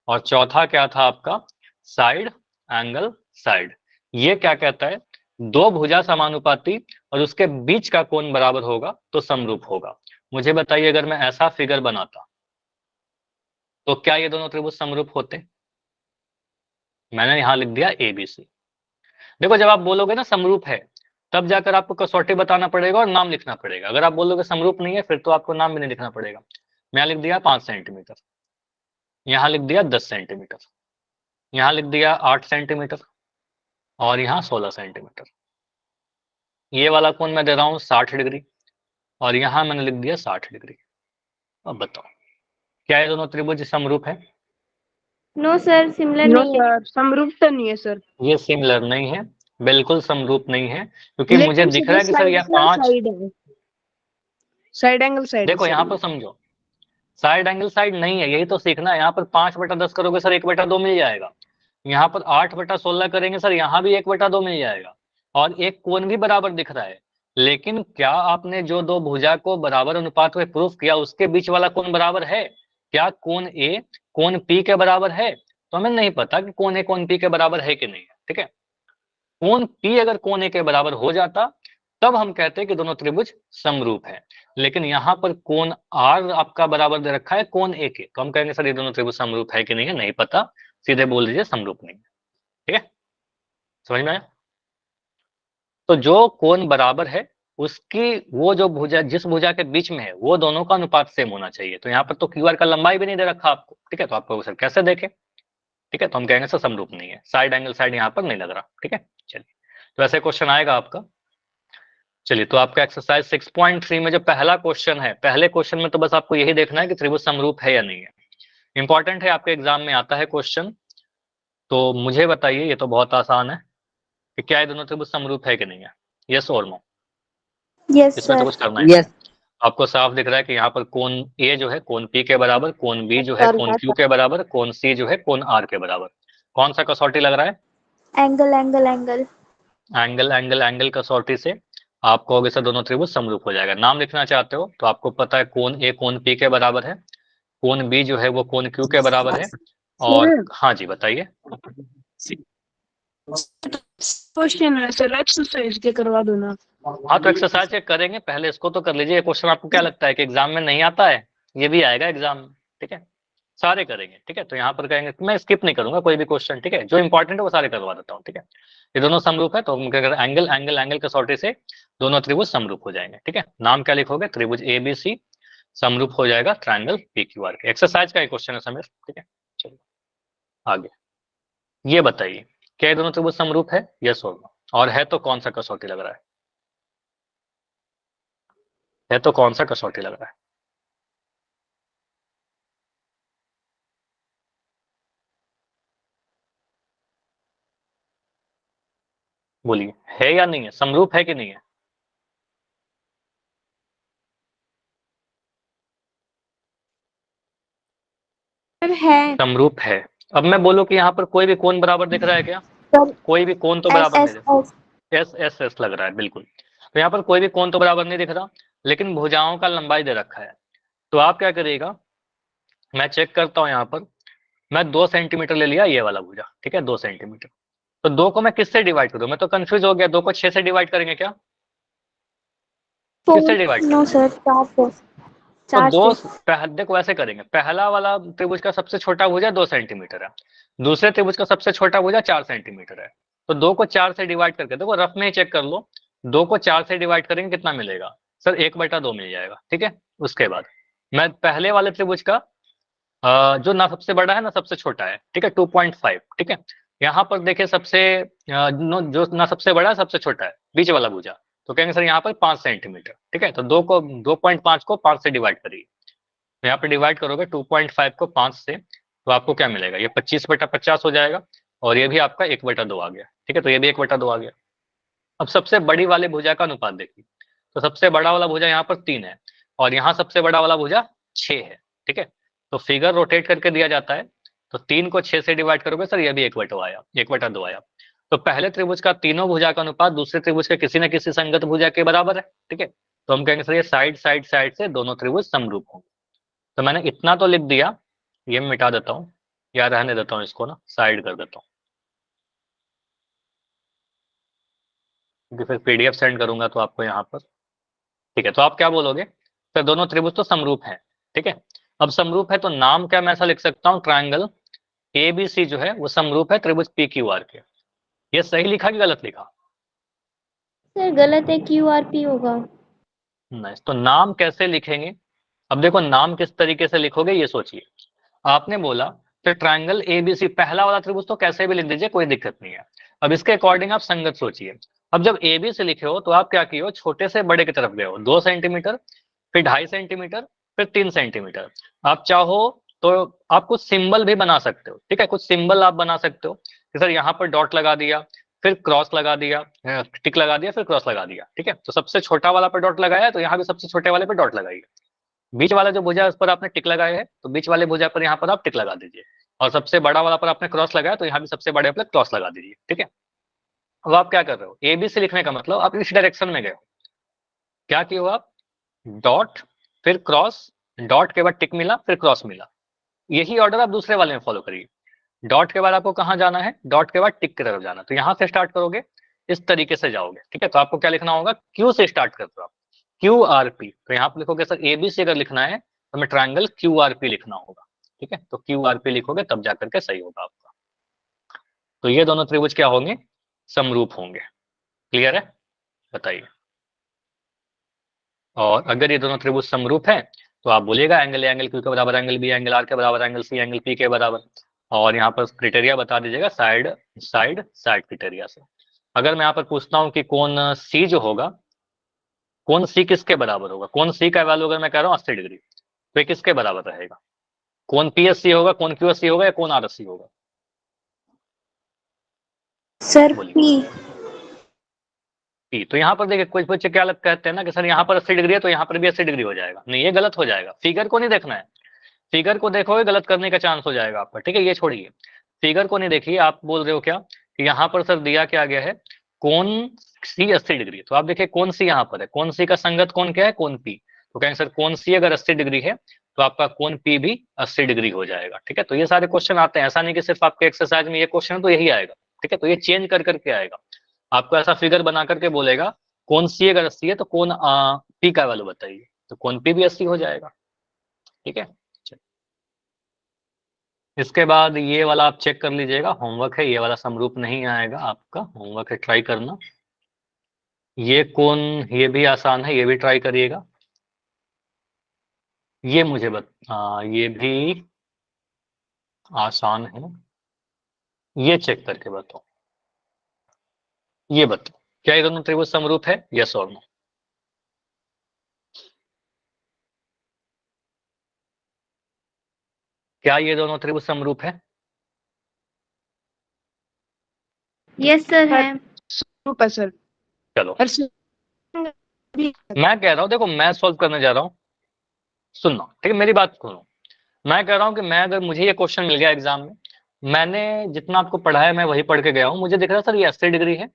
और चौथा क्या था आपका, साइड एंगल साइड। ये क्या कहता है, दो भुजा समानुपाती और उसके बीच का कोण बराबर होगा तो समरूप होगा। मुझे बताइए अगर मैं ऐसा फिगर बनाता तो क्या ये दोनों त्रिभुज समरूप होते? मैंने यहां लिख दिया ABC। देखो जब आप बोलोगे ना समरूप है, तब जाकर आपको कसौटी बताना पड़ेगा और नाम लिखना पड़ेगा। अगर आप बोलोगे समरूप नहीं है, फिर तो आपको नाम भी नहीं लिखना पड़ेगा। मैं लिख दिया 5 सेंटीमीटर, यहाँ लिख दिया 10 सेंटीमीटर, यहाँ लिख दिया 8 सेंटीमीटर और यहाँ 16 सेंटीमीटर। ये वाला कोण मैं दे रहा हूँ 60 डिग्री और यहाँ मैंने लिख दिया 60 डिग्री। अब बताओ क्या ये दोनों त्रिभुज समरूप है? नो सर, सिमिलर नो नहीं है। सर, समरूप तो नहीं है सर। ये सिमिलर नहीं है, बिल्कुल समरूप नहीं है, क्योंकि मुझे लेकिन दिख रहा है कि सर ये 5। साइड है, साइड एंगल साइड है देखो सर यहाँ ये। पर समझो, साइड एंगल साइड नहीं है, यही तो सीखना है। यहाँ पर 5/10 करोगे सर 1/2 मिल जाएगा। यहाँ पर 8/16 करेंगे सर, यहाँ भी 1/2 मिल जाएगा। और एक कोण भी बराबर दिख रहा है। लेकिन क्या आपने जो दो भुजा को बराबर अनुपात में प्रूफ किया, उसके बीच वाला कोण बराबर है? क्या कोण ए कोण पी के बराबर है? तो हमें नहीं पता कि कोण ए कोण पी के बराबर है कि नहीं है। ठीक है, कोण पी अगर कोण ए के बराबर हो जाता तब हम कहते हैं कि दोनों त्रिभुज समरूप है। लेकिन यहाँ पर कोण आर आपका बराबर दे रखा है कोण ए के, तो हम कहेंगे सर ये दोनों त्रिभुज समरूप है कि नहीं है, नहीं पता, सीधे बोल दीजिए समरूप नहीं है। ठीक है, समझ में आया? तो जो कोण बराबर है उसकी वो जो भुजा जिस भुजा के बीच में है वो दोनों का अनुपात सेम होना चाहिए। तो यहाँ पर तो क्यूआर का लंबाई भी नहीं दे रखा आपको। ठीक है, तो आपको सर कैसे देखे? ठीक है, तो हम कहेंगे सर समरूप नहीं है, साइड एंगल साइड यहाँ पर नहीं लग रहा। ठीक है, चलिए तो ऐसे क्वेश्चन आएगा आपका। चलिए तो आपका एक्सरसाइज 6.3 में जो पहला क्वेश्चन है, पहले क्वेश्चन में तो बस आपको यही देखना है कि त्रिभुज समरूप है या नहीं है। इंपॉर्टेंट है, आपके एग्जाम में आता है क्वेश्चन। तो मुझे बताइए, ये तो बहुत आसान है, कि क्या ये दोनों त्रिभुज समरूप है कि नहीं है? यस और नो? यस इसमें तो सर। कुछ करना ही नहीं यस है। आपको साफ दिख रहा है कि यहाँ पर कोण ए जो है कोण पी के बराबर, कोण बी जो है कोण क्यू के बराबर, कोण सी जो है कोण आर के बराबर। कौन सा कसौटी लग रहा है? Angle angle angle. Angle angle angle कसौटी से आप कहोगे सर दोनों त्रिभुज समरूप हो जाएगा। नाम लिखना चाहते हो तो आपको पता है कोण ए कोण पी के बराबर है, कोण बी जो है वो कोण क्यू के बराबर है। और हाँ जी बताइए। क्वेश्चन है सर, एक्सरसाइज के करवा दो ना। हाँ तो एक्सरसाइज करेंगे, पहले इसको तो कर लीजिए। ये क्वेश्चन आपको क्या लगता है कि एग्जाम में नहीं आता है? ये भी आएगा एग्जाम में। ठीक है, सारे करेंगे। ठीक है, तो यहाँ पर कहेंगे, मैं स्किप नहीं करूंगा कोई भी क्वेश्चन। ठीक है, जो इंपॉर्टेंट है वो सारे करवा देता हूँ। ठीक है, ये दोनों समरूप है तो हम क्या करें, एंगल एंगल एंगल कसौटी से दोनों त्रिभुज समरूप हो जाएंगे। ठीक है, नाम क्या लिखोगे, त्रिभुज ABC समरूप हो जाएगा ट्रायंगल PQR के। एक्सरसाइज का एक क्वेश्चन है समीर। ठीक है, चलिए आगे। ये बताइए क्या ये दोनों त्रिभुज समरूप है? यस और नो? और है तो कौन सा कसौटी लग रहा है तो कौन सा कसौटी लग रहा है? बोलिए, है या नहीं है, समरूप है कि नहीं है? सर है। समरूप है। अब मैं बोलूं कि यहाँ पर कोई भी कोण बराबर दिख रहा है क्या? सर कोई भी कोण तो एस बराबर नहीं एस दिख, एस। एस एस एस लग रहा है बिल्कुल। तो यहाँ पर कोई भी कोण तो बराबर नहीं दिख रहा, लेकिन भुजाओं का लंबाई दे रखा है। तो आप क्या करिएगा, मैं चेक करता हूँ यहाँ पर। मैं 2 सेंटीमीटर ले लिया ये वाला भुजा। ठीक है, 2 सेंटीमीटर। तो 2 को मैं किससे डिवाइड करूँ? मैं तो कंफ्यूज हो गया, 2 को 6 से डिवाइड करेंगे क्या? किससे डिवाइड नो करेंगे? सर, 4 से। तो 4 से। देखो ऐसे करेंगे, पहला वाला त्रिभुज का सबसे छोटा भुजा 2 सेंटीमीटर है, दूसरे त्रिभुज का सबसे छोटा भुजा 4 सेंटीमीटर है। तो 2 को 4 से डिवाइड करके देखो, रफ में ही चेक कर लो। 2 को 4 से डिवाइड करेंगे कितना मिलेगा? सर 1/2 मिल जाएगा। ठीक है, उसके बाद मैं पहले वाले त्रिभुज का जो ना सबसे बड़ा है ना सबसे छोटा है, ठीक है 2.5। ठीक है, यहाँ पर देखिए सबसे जो ना सबसे बड़ा है सबसे छोटा है बीच वाला भुजा, तो कहेंगे सर यहाँ पर 5 सेंटीमीटर। ठीक है, तो 2.5 को 5 से डिवाइड करिए। तो यहाँ पे डिवाइड करोगे 2.5 को 5 से, तो आपको क्या मिलेगा, ये 25/50 हो जाएगा। और ये भी आपका 1/2 आ गया। ठीक है, तो ये भी 1/2 आ गया। अब सबसे बड़ी वाले भुजा का अनुपात देखिए, तो सबसे बड़ा वाला भुजा यहाँ पर 3 है और यहाँ सबसे बड़ा वाला भुजा 6 है। ठीक है, तो फिगर रोटेट करके दिया जाता है, तो 3 को 6 से डिवाइड करोगे सर ये भी 1/2 आया, 1/2 आया। तो पहले त्रिभुज का तीनों भुजा का अनुपात दूसरे त्रिभुज के किसी न किसी संगत भुजा के बराबर है। ठीक है, तो हम कहेंगे सर ये साइड साइड साइड से दोनों त्रिभुज समरूप होंगे। तो मैंने इतना तो लिख दिया, ये मैं मिटा देता हूँ या रहने देता हूँ, इसको ना साइड कर देता हूँ। क्योंकि फिर PDF सेंड करूंगा तो आपको यहाँ पर, ठीक है। तो आप क्या बोलोगे, सर दोनों त्रिभुज तो समरूप हैं, ठीक है। अब समरूप है तो नाम क्या मैं ऐसा लिख सकता हूँ, ट्रायंगल ABC जो है वो समरूप है त्रिभुज PQR के। ये सही लिखा कि गलत लिखा? सर गलत है, QRP होगा। नाइस। तो नाम कैसे लिखेंगे? अब देखो नाम किस तरीके से लिखोगे ये सोचिए। आपने बोला तो ट्रायंगल ABC, पहला वाला त्रिभुज तो कैसे भी लिख दीजिए, कोई दिक्कत नहीं है। अब इसके अकॉर्डिंग आप संगत सोचिए। अब जब AB से लिखे हो तो आप क्या किए हो, छोटे से बड़े की तरफ गए हो, 2 सेंटीमीटर, फिर 2.5 सेंटीमीटर, फिर 3 सेंटीमीटर। आप चाहो तो आप कुछ सिंबल भी बना सकते हो, ठीक है, कुछ सिंबल आप बना सकते हो कि सर यहाँ पर डॉट लगा दिया, फिर क्रॉस लगा दिया, टिक लगा दिया, फिर क्रॉस लगा दिया, ठीक है। तो सबसे छोटा वाला पे डॉट लगाया तो यहाँ भी सबसे छोटे वाले पे डॉट लगाइए। बीच वाला जो भुजा है उस पर आपने टिक लगाया है तो बीच वाले भुजा पर यहाँ पर आप टिक लगा दीजिए, और सबसे बड़ा वाला पर आपने क्रॉस लगाया तो यहाँ भी सबसे बड़े पर क्रॉस लगा दीजिए, ठीक है। अब आप क्या कर रहे हो, ABC लिखने का मतलब आप इस डायरेक्शन में गए हो। क्या किए हो आप, डॉट फिर क्रॉस, डॉट के बाद टिक मिला, फिर क्रॉस मिला। यही ऑर्डर आप दूसरे वाले में फॉलो करिए। डॉट के बाद आपको कहाँ जाना है, डॉट के बाद टिक की तरफ जाना, तो यहाँ से स्टार्ट करोगे, इस तरीके से जाओगे, ठीक है। तो आपको क्या लिखना होगा, Q से स्टार्ट करते हो आप, QRP। तो यहाँ पे लिखोगे सर ABC अगर लिखना है तो हमें ट्रायंगल QRP लिखना होगा, ठीक है। तो QRP लिखोगे तब जाकर के सही होगा आपका। तो ये दोनों त्रिभुज क्या होंगे, समरूप होंगे। क्लियर है, बताइए। और अगर ये दोनों त्रिभुज समरूप है तो आप बोलिएगा एंगल एंगल Q के बराबर, एंगल B एंगल R के बराबर, एंगल C एंगल P के बराबर। और यहाँ पर क्रिटेरिया बता दीजिएगा साइड साइड साइड क्रिटेरिया से। अगर मैं यहाँ पर पूछता हूँ कि कौन C जो होगा, कौन C किसके बराबर होगा, कौन C का वैल्यू अगर मैं कह रहा हूँ 80 डिग्री, तो ये किसके बराबर रहेगा, कौन PSC होगा, कौन QSC होगा, या कौन RSC होगा? सर बोलिए। P। P। तो यहाँ पर देखिए कुछ बच्चे क्या लग कहते हैं ना कि सर यहाँ पर 80 डिग्री है तो यहाँ पर भी 80 डिग्री हो जाएगा। नहीं, ये गलत हो जाएगा, फिगर को नहीं देखना है। फिगर को देखोगे गलत करने का चांस हो जाएगा आपका, ठीक है। ये छोड़िए, फिगर को नहीं देखिए। आप बोल रहे हो क्या कि यहाँ पर सर दिया क्या गया है, कौन C 80 डिग्री। तो आप देखिए कौन सी यहाँ पर है, कौन सी का संगत कौन क्या है, कौन P। तो कहेंगे सर कौन सी अगर 80 डिग्री है तो आपका कौन P भी 80 डिग्री हो जाएगा, ठीक है। तो ये सारे क्वेश्चन आते हैं, ऐसा नहीं कि सिर्फ आपके एक्सरसाइज में ये क्वेश्चन है तो यही आएगा, ठीक है। तो ये चेंज कर करके आएगा, आपको ऐसा फिगर बना करके बोलेगा कौन सी अगर 80 है तो कौन P का वैल्यू बताइए, तो कौन P भी 80 हो जाएगा, ठीक है। इसके बाद ये वाला आप चेक कर लीजिएगा, होमवर्क है, ये वाला समरूप नहीं आएगा, आपका होमवर्क है, ट्राई करना। ये कौन, ये भी आसान है, ये भी ट्राई करिएगा। ये मुझे ये भी आसान है, ये चेक करके बताओ। ये बताओ क्या ये दोनों त्रिभुज समरूप है, यस और नो? क्या ये दोनों त्रिभुज समरूप है? यस सर है। ऊपर सर। चलो और सर भी मैं कह रहा हूँ, देखो मैं सॉल्व करने जा रहा हूँ, सुनना, ठीक है, मेरी बात सुनो। मैं कह रहा हूँ कि मैं अगर मुझे ये क्वेश्चन मिल गया एग्जाम में, मैंने जितना आपको पढ़ाया मैं वही पढ़ के गया हूँ, मुझे दिख रहा है सर ये 80 डिग्री है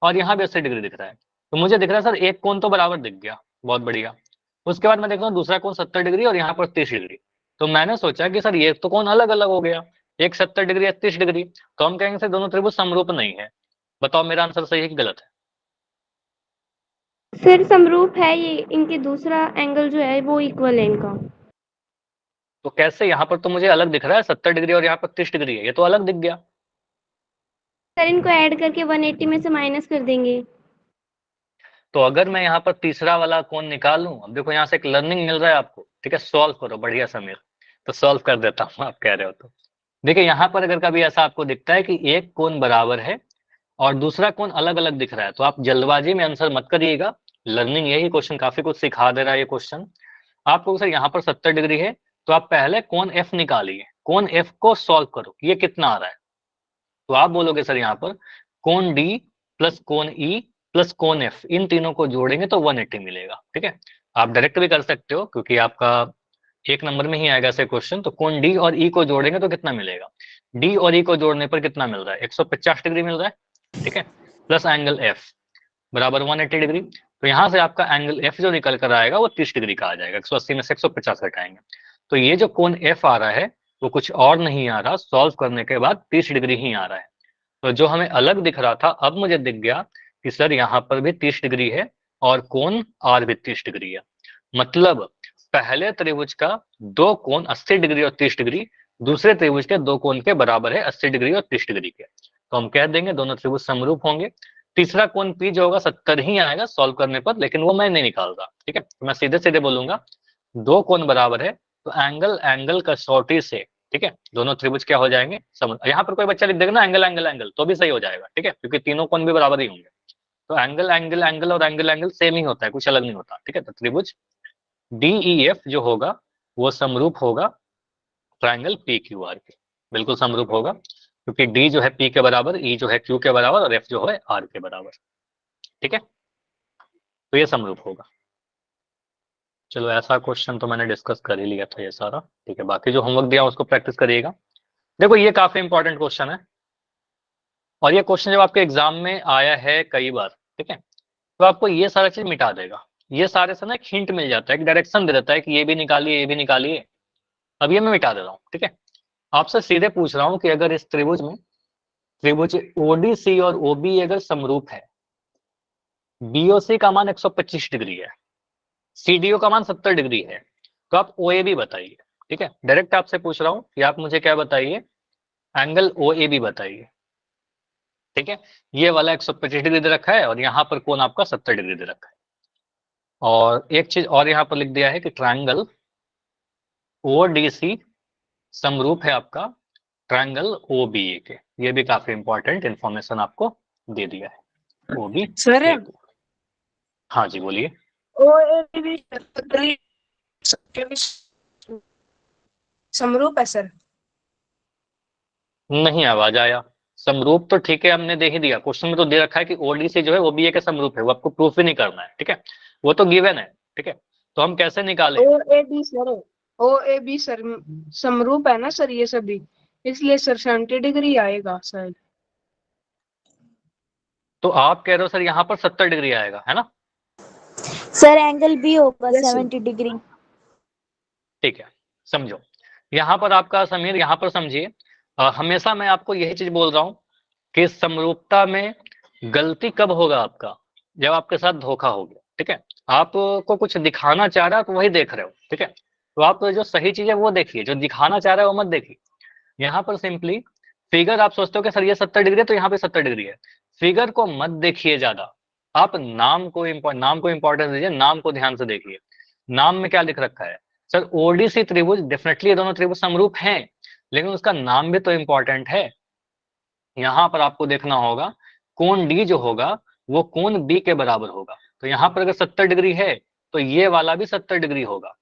और यहाँ भी 80 डिग्री दिख रहा है, तो मुझे दिख रहा है सर एक कोण तो बराबर दिख गया, बहुत बढ़िया। उसके बाद मैं देख रहा हूँ दूसरा कोण 70 डिग्री और यहाँ पर 30 डिग्री। तो मैंने सोचा कि सर ये तो कोण अलग अलग हो गया, एक 70 डिग्री, एक 30 डिग्री, तो हम कहेंगे सर दोनों त्रिभुज समरूप नहीं है। बताओ मेरा आंसर सही है कि गलत है? सर समरूप है ये, इनके दूसरा एंगल जो है वो इक्वल है इनका। तो कैसे, यहाँ पर तो मुझे अलग दिख रहा है 70 डिग्री और यहाँ पर 30 डिग्री है, ये तो अलग दिख गया। सर इनको ऐड करके 180 में से माइनस कर देंगे। तो अगर मैं यहाँ पर तीसरा वाला कोण निकालूं, अब देखो यहाँ से एक लर्निंग मिल रहा है आपको, ठीक है, सॉल्व करो बढ़िया समीर। तो सॉल्व कर देता हूँ, आप कह रहे हो तो देखिए यहाँ पर अगर कभी ऐसा आपको दिखता है कि एक कोण बराबर है और दूसरा कोण अलग अलग दिख रहा है तो आप जल्दबाजी में आंसर मत करिएगा। लर्निंग यही, क्वेश्चन काफी कुछ सिखा दे रहा है ये क्वेश्चन आपको। सर यहाँ पर 70 डिग्री है तो आप पहले कोण F निकालिए, कोण F को सॉल्व करो ये कितना आ रहा है। तो आप बोलोगे सर यहाँ पर कोण D प्लस कोण E प्लस कोण F, इन तीनों को जोड़ेंगे तो 180 मिलेगा, ठीक है। आप डायरेक्ट भी कर सकते हो क्योंकि आपका एक नंबर में ही आएगा ऐसे क्वेश्चन। तो कोण D और E को जोड़ेंगे तो कितना मिलेगा, D और E को जोड़ने पर कितना मिल रहा है, 150 डिग्री मिल रहा है, ठीक है, प्लस एंगल F बराबर 180 डिग्री। तो यहाँ से आपका एंगल F जो निकल कर आएगा वो 30 डिग्री का आ जाएगा, 180 में से 150 घटाएंगे। तो ये जो कोण F आ रहा है वो कुछ और नहीं आ रहा, सॉल्व करने के बाद 30 डिग्री ही आ रहा है। तो जो हमें अलग दिख रहा था अब मुझे दिख गया कि सर यहाँ पर भी 30 डिग्री है और कोण आर भी 30 डिग्री है, मतलब पहले त्रिभुज का दो कोण 80 डिग्री और 30 डिग्री दूसरे त्रिभुज के दो कोण के बराबर है 80 डिग्री और 30 डिग्री के, तो हम कह देंगे दोनों त्रिभुज समरूप होंगे। तीसरा कोण पी जो होगा 70 ही आएगा सॉल्व करने पर, लेकिन वो मैं नहीं निकाल रहा, ठीक है। तो मैं सीधे सीधे बोलूंगा दो कोण बराबर है तो एंगल एंगल कसौटी से, ठीक है, दोनों त्रिभुज क्या हो जाएंगे यहाँ पर कोई बच्चा लिख देगा ना एंगल एंगल एंगल तो भी सही हो जाएगा, ठीक है, क्योंकि तीनों कोण भी बराबर ही होंगे। तो एंगल एंगल एंगल और एंगल एंगल सेम ही होता है, कुछ अलग नहीं होता, ठीक है। तो त्रिभुज DEF जो होगा वो समरूप होगा ट्रायंगल PQR के, बिल्कुल समरूप होगा, क्योंकि D जो है P के बराबर, E जो है Q के बराबर और F जो है R के बराबर, ठीक है, तो ये समरूप होगा। चलो ऐसा क्वेश्चन तो मैंने डिस्कस कर ही लिया था ये सारा, ठीक है, बाकी जो होमवर्क दिया उसको प्रैक्टिस करिएगा। देखो ये काफी इंपॉर्टेंट क्वेश्चन है और ये क्वेश्चन जब आपके एग्जाम में आया है कई बार, ठीक है, तो आपको ये सारा चीज मिटा देगा। ये सारे से ना एक हिंट मिल जाता है, एक डायरेक्शन दे देता है कि ये भी निकालिए ये भी निकालिए। अब ये मैं मिटा दे रहा हूँ, ठीक है। आपसे सीधे पूछ रहा हूँ कि अगर इस त्रिभुज में त्रिभुज ODC और OB अगर समरूप है, BOC का मान 125 डिग्री है, CDO का मान 70 डिग्री है, तो आप OAB बताइए, ठीक है। डायरेक्ट आपसे पूछ रहा हूँ कि आप मुझे क्या बताइए, एंगल OAB बताइए, ठीक है। ये वाला 125 डिग्री दे रखा है और यहाँ पर कोण आपका 70 डिग्री दे रखा है। और एक चीज और यहाँ पर लिख दिया है कि ट्रायंगल ODC समरूप है आपका ट्रायंगल OBA के, ये भी काफी इंपॉर्टेंट इंफॉर्मेशन आपको दे दिया है OB सर हाँ जी बोलिए। समरूप है सर? नहीं आवाज आया, समरूप तो ठीक है हमने दे ही दिया, क्वेश्चन में तो दे रखा है कि ODC जो है OBA के समरूप है, वो आपको प्रूफ ही नहीं करना है, ठीक है, वो तो गिवन है, ठीक है। तो हम कैसे निकालें? OAB सर, OAB सर समरूप है ना सर ये सभी, इसलिए सर 70 डिग्री आएगा सर। तो आप कह रहे हो सर यहाँ पर 70 डिग्री आएगा, है ना? सर एंगल बी होगा Yes, sir. 70 डिग्री। ठीक है, समझो यहाँ पर आपका समीर, यहाँ पर समझिए, हमेशा मैं आपको यही चीज बोल रहा हूँ कि समरूपता में गलती कब होगा आपका, जब आपके साथ धोखा हो गया, ठीक है। आपको कुछ दिखाना चाह रहा है तो वही देख रहे हो, ठीक है, तो आप जो सही चीज है वो देखिए, जो दिखाना चाह रहा है वो मत देखिए। यहाँ पर सिंपली फिगर आप सोचते हो कि सर ये 70 डिग्री है तो यहाँ पे 70 डिग्री है, फिगर को मत देखिए ज्यादा, आप नाम को इंपॉर्टेंस दीजिए, नाम को ध्यान से देखिए। नाम में क्या लिख रखा है सर, ODC त्रिभुज, डेफिनेटली ये दोनों त्रिभुज समरूप हैं, लेकिन उसका नाम भी तो इंपॉर्टेंट है। यहाँ पर आपको देखना होगा कोण D जो होगा वो कोण B के बराबर होगा, तो यहाँ पर अगर 70 डिग्री है तो ये वाला भी 70 डिग्री होगा।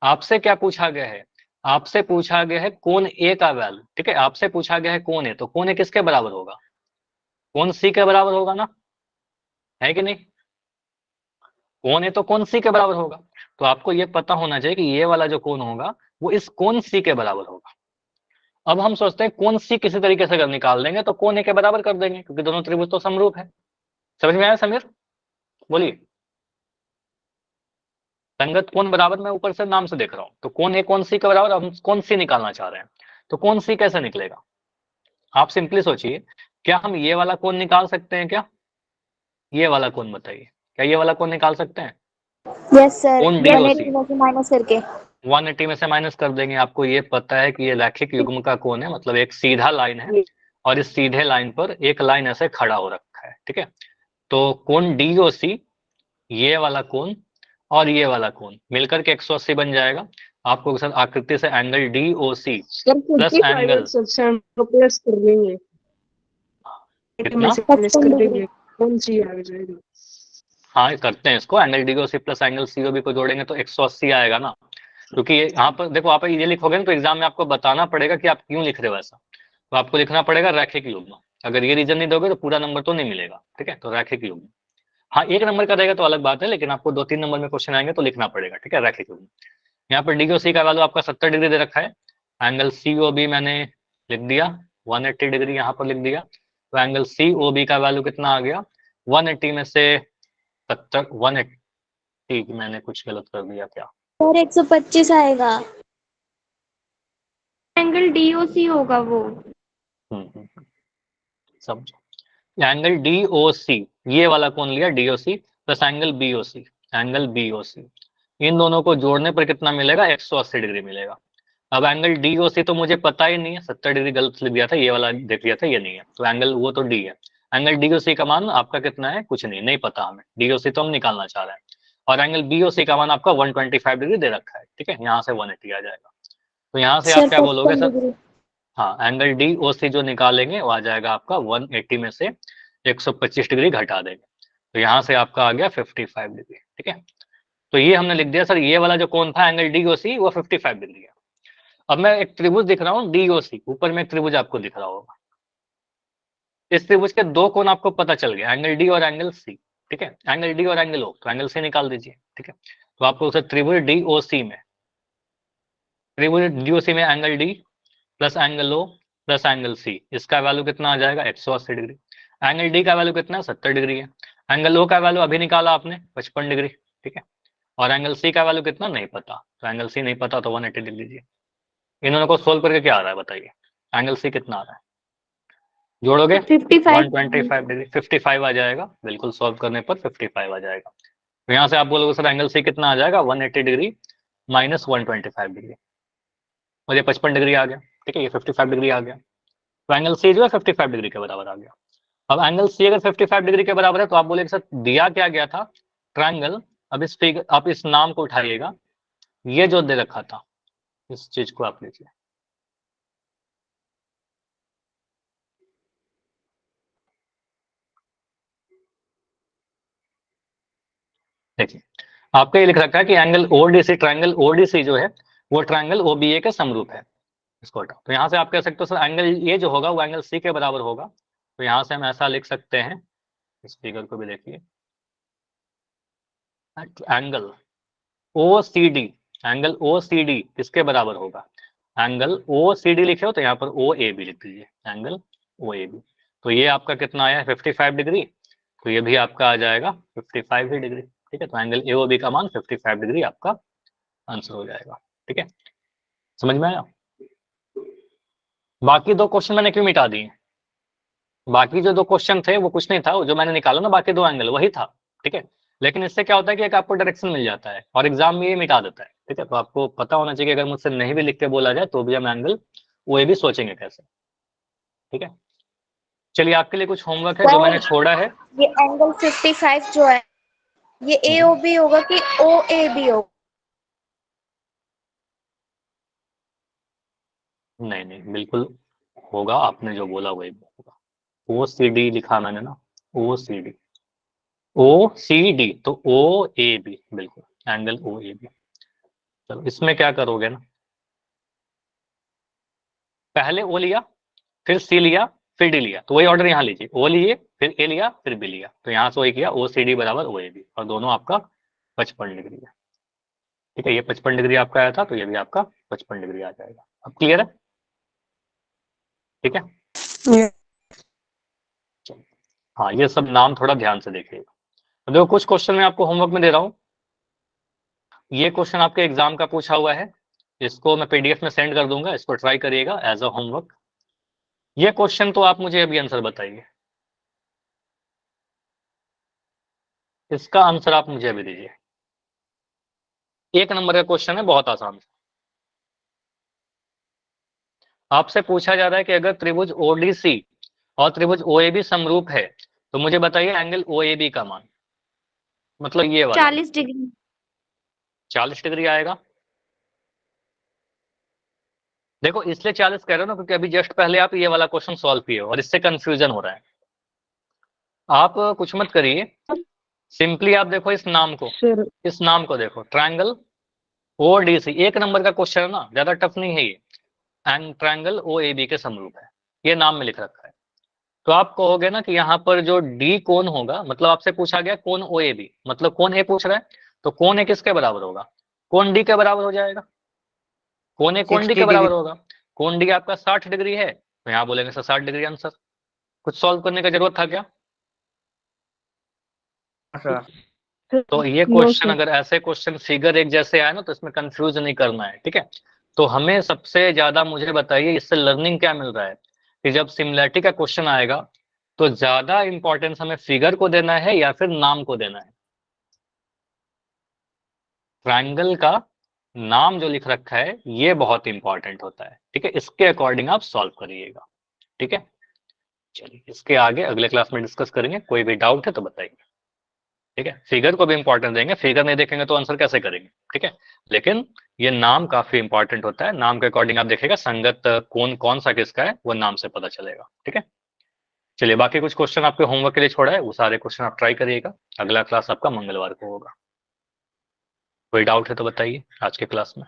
आपसे क्या पूछा गया है, आपसे पूछा गया है कोण A का वैल्यू, ठीक है, आपसे पूछा गया है कोण A, तो कोण A किसके बराबर होगा, कोण C के बराबर होगा ना, है कि नहीं? कोण A तो कोण C के बराबर होगा, तो आपको ये पता होना चाहिए कि ये वाला जो कोण होगा वो इस कोण C के बराबर होगा। अब हम सोचते हैं कोण C किसी तरीके से अगर निकाल देंगे तो कोण A के बराबर कर देंगे, क्योंकि दोनों त्रिभुज तो समरूप है। समझ में आया समीर? बोलिए। संगत कोण बराबर, मैं ऊपर से नाम से देख रहा हूं, तो कोण A कोण C के बराबर, हम कोण C निकालना चाह रहे हैं, तो कोण C कैसे निकलेगा? आप सिंपली सोचिए, क्या हम ये वाला कोण निकाल सकते हैं क्या? ये वाला कोण बताइए, क्या ये वाला कोण निकाल सकते हैं? यस सर, कोण 180 DOC में से माइनस करके 180 में से माइनस कर देंगे। आपको ये पता है कि ये रैखिक युग्म का कोण है, मतलब एक सीधा लाइन है और इस सीधे लाइन पर एक लाइन ऐसे खड़ा हो रखा है, ठीक है। तो कोण DOC, ये वाला कोण और ये वाला कोण मिलकर के 180 बन जाएगा। आपको सर आकृति से angle DOC plus angle plus कर देंगे, कितना, प्लस कर देंगे, कौन सी आ जाएगा? हाँ करते हैं इसको, angle DOC plus angle COB को जोड़ेंगे तो 180 आएगा ना, क्योंकि यहाँ पर देखो आप ये लिखोगे ना तो एग्जाम में आपको बताना पड़ेगा कि आप क्यों लिख रहे हो ऐसा, तो आपको लिखना पड़ेगा रैखिक युग्म। अगर ये रीजन नहीं दोगे तो पूरा नंबर तो नहीं मिलेगा, ठीक है, तो रैखिक युग्म। हाँ एक नंबर का रहेगा तो अलग बात है, लेकिन आपको 2-3 नंबर में क्वेश्चन आएंगे तो लिखना पड़ेगा, ठीक है, रैखिक युग्म। यहाँ पर DOC का वैल्यू आपका 70 डिग्री दे रखा है, एंगल COB मैंने लिख दिया 180 डिग्री यहाँ पर लिख दिया, तो एंगल COB का वैल्यू कितना आ गया, 180 में से 70, 180 मैंने कुछ गलत कर दिया क्या? सर 125 आएगा। एंगल DOC होगा वो। समझो, एंगल DOC ये वाला कोण लिया DOC plus angle BOC, angle BOC, इन दोनों को जोड़ने पर कितना मिलेगा, 180 डिग्री मिलेगा। अब एंगल DOC तो मुझे पता ही नहीं है, 70 डिग्री गलत लिख दिया था, ये वाला देख लिया था, ये नहीं है, तो एंगल वो तो D है। एंगल DOC का मान आपका कितना है, कुछ नहीं पता हमें, DOC तो हम निकालना चाह रहे हैं, और एंगल BOC का मान आपका 125 डिग्री दे रखा है, ठीक है, यहाँ से 180 आ जाएगा। तो यहाँ से आप क्या बोलोगे सर, हाँ एंगल DOC जो निकालेंगे वो आ जाएगा आपका 180 में से 125 डिग्री घटा देंगे, तो यहाँ से आपका आ गया 55 डिग्री, ठीक है। तो ये हमने लिख दिया सर, ये वाला जो कोण था एंगल DOC वो 55 डिग्री है। अब मैं एक त्रिभुज दिख रहा हूँ DOC, ऊपर में एक त्रिभुज आपको दिख रहा होगा, इस त्रिभुज के दो कोण आपको पता चल गया, एंगल D और एंगल C, ठीक है, एंगल D और एंगल O, तो एंगल C निकाल दीजिए, ठीक है। तो आपको उसे त्रिभुज DOC में, त्रिभुज DOC में angle D plus angle O plus angle C, इसका वैल्यू कितना आ जाएगा, 180 डिग्री। एंगल D का वैल्यू कितना है, 70 डिग्री है। एंगल O का वैल्यू अभी निकाला आपने 55 डिग्री, ठीक है, और एंगल C का वैल्यू कितना नहीं पता, तो एंगल C नहीं पता तो 180 लिख लीजिए। इन दोनों को सोल्व करके क्या आ रहा है बताइए, एंगल C कितना आ रहा है, जोड़ोगे 125 डिग्री, 55 आ जाएगा, बिल्कुल सोल्व करने पर 55 आ जाएगा। तो यहाँ से आप बोलोगे सर एंगल C कितना आ जाएगा, 180 डिग्री माइनस 125 डिग्री, मुझे 55 डिग्री आ गया, ठीक है, ये 55 डिग्री आ गया, तो एंगल C जो है 55 डिग्री के बराबर आ गया। अब एंगल C अगर 55 डिग्री के बराबर है तो आप बोलेगे सर दिया क्या गया था, ट्रायंगल। अब इस फिगर, आप इस नाम को उठाइएगा, ये जो दे रखा था इस चीज को आप लीजिए, देखिए आपका ये लिख रखा है कि एंगल ODC, ट्रायंगल ODC जो है वो ट्रायंगल OBA के समरूप है, इसको हटाओ। तो यहाँ से आप कह सकते हो सर एंगल ये जो होगा वो एंगल C के बराबर होगा, तो यहाँ से हम ऐसा लिख सकते हैं, इस फिगर को भी देखिए, एंगल OCD, एंगल OCD किसके बराबर होगा, एंगल OCD लिखे हो तो यहाँ पर OAB लिख दीजिए, एंगल OAB। तो ये आपका कितना आया, 55 डिग्री, तो ये भी आपका आ जाएगा 55 ही डिग्री, ठीक है। तो एंगल AOB का मान 55 डिग्री आपका आंसर हो जाएगा, ठीक है, समझ में आया। बाकी दो क्वेश्चन मैंने क्यों मिटा दिए, बाकी जो दो क्वेश्चन थे वो कुछ नहीं था, जो मैंने निकाला ना बाकी दो एंगल वही था, ठीक है, लेकिन इससे क्या होता है कि एक आपको डायरेक्शन मिल जाता है और एग्जाम में ये मिटा देता है, ठीक है। तो आपको पता होना चाहिए कि अगर मुझसे नहीं भी लिख के बोला जाए तो भी हम एंगल वो भी सोचेंगे कैसे, ठीक है। चलिए आपके लिए कुछ होमवर्क है जो मैंने छोड़ा है, ये एंगल 55 जो है ये AOB होगा कि OAB होगा? नहीं नहीं बिल्कुल होगा, आपने जो बोला वही होगा, OCD लिखा मैंने ना, OCD, OCD तो OAB, बिल्कुल एंगल OAB। चलो इसमें क्या करोगे ना, पहले O लिया, फिर C लिया, फिर D लिया, तो वही ऑर्डर यहाँ लीजिए, O लिए, फिर A लिया, फिर B लिया, तो यहाँ से वही किया, OCD बराबर OAB, और दोनों आपका 55 डिग्री है, ठीक है, ये 55 डिग्री आपका आया था, तो ये भी आपका 55 डिग्री आ जाएगा। अब क्लियर है, ठीक है। हाँ ये सब नाम थोड़ा ध्यान से देखिएगा। देखो कुछ क्वेश्चन मैं आपको होमवर्क में दे रहा हूँ, ये क्वेश्चन आपके एग्जाम का पूछा हुआ है, इसको मैं PDF में सेंड कर दूंगा, इसको ट्राई करिएगा एज अ होमवर्क। ये क्वेश्चन तो आप मुझे अभी आंसर बताइए, इसका आंसर आप मुझे अभी दीजिए। 1 नंबर का क्वेश्चन है, बहुत आसान। आपसे पूछा जा रहा है कि अगर त्रिभुज ODC और त्रिभुज OAB समरूप है तो मुझे बताइए एंगल OAB का मान, मतलब ये वाला 40 डिग्री। 40 डिग्री आएगा। देखो इसलिए 40 कह रहे हो ना क्योंकि अभी जस्ट पहले आप ये वाला क्वेश्चन सॉल्व किए हो और इससे कंफ्यूजन हो रहा है। आप कुछ मत करिए, सिंपली आप देखो इस नाम को, इस नाम को देखो, ट्रायंगल ODC, 1 नंबर का क्वेश्चन है ना, ज्यादा टफ नहीं है ये, एंड ट्रायंगल OAB के समरूप है, ये नाम में लिख रखा है। तो आप कहोगे ना कि यहाँ पर जो D कोण होगा, मतलब आपसे पूछा गया कोण OAB, मतलब कोण A पूछ रहा है, तो कोण A किसके बराबर होगा, कोण D के बराबर हो जाएगा, कोण A कोण D के बराबर होगा, कोण D आपका 60 डिग्री है, तो यहाँ बोलेंगे सर 60 डिग्री आंसर, कुछ सॉल्व करने का जरूरत था क्या। तो ये क्वेश्चन अगर ऐसे क्वेश्चन फिगर एक जैसे आए ना तो इसमें कंफ्यूज नहीं करना है, ठीक है। तो हमें सबसे ज्यादा मुझे बताइए इससे लर्निंग क्या मिल रहा है कि जब सिमिलरिटी का क्वेश्चन आएगा तो ज्यादा इंपॉर्टेंस हमें फिगर को देना है या फिर नाम को देना है? ट्रायंगल का नाम जो लिख रखा है ये बहुत इंपॉर्टेंट होता है, ठीक है, इसके अकॉर्डिंग आप सॉल्व करिएगा, ठीक है। चलिए इसके आगे अगले क्लास में डिस्कस करेंगे, कोई भी डाउट है तो बताइए, ठीक है। फिगर को भी इंपॉर्टेंट देंगे, फिगर नहीं देखेंगे तो आंसर कैसे करेंगे, ठीक है। लेकिन ये नाम काफी इंपॉर्टेंट होता है, नाम के अकॉर्डिंग आप देखिएगा संगत कौन सा किसका है वो नाम से पता चलेगा, ठीक है। चलिए बाकी कुछ क्वेश्चन आपके होमवर्क के लिए छोड़ा है, वो सारे क्वेश्चन आप ट्राई करिएगा, अगला क्लास आपका मंगलवार को होगा। कोई डाउट है तो बताइए आज के क्लास में।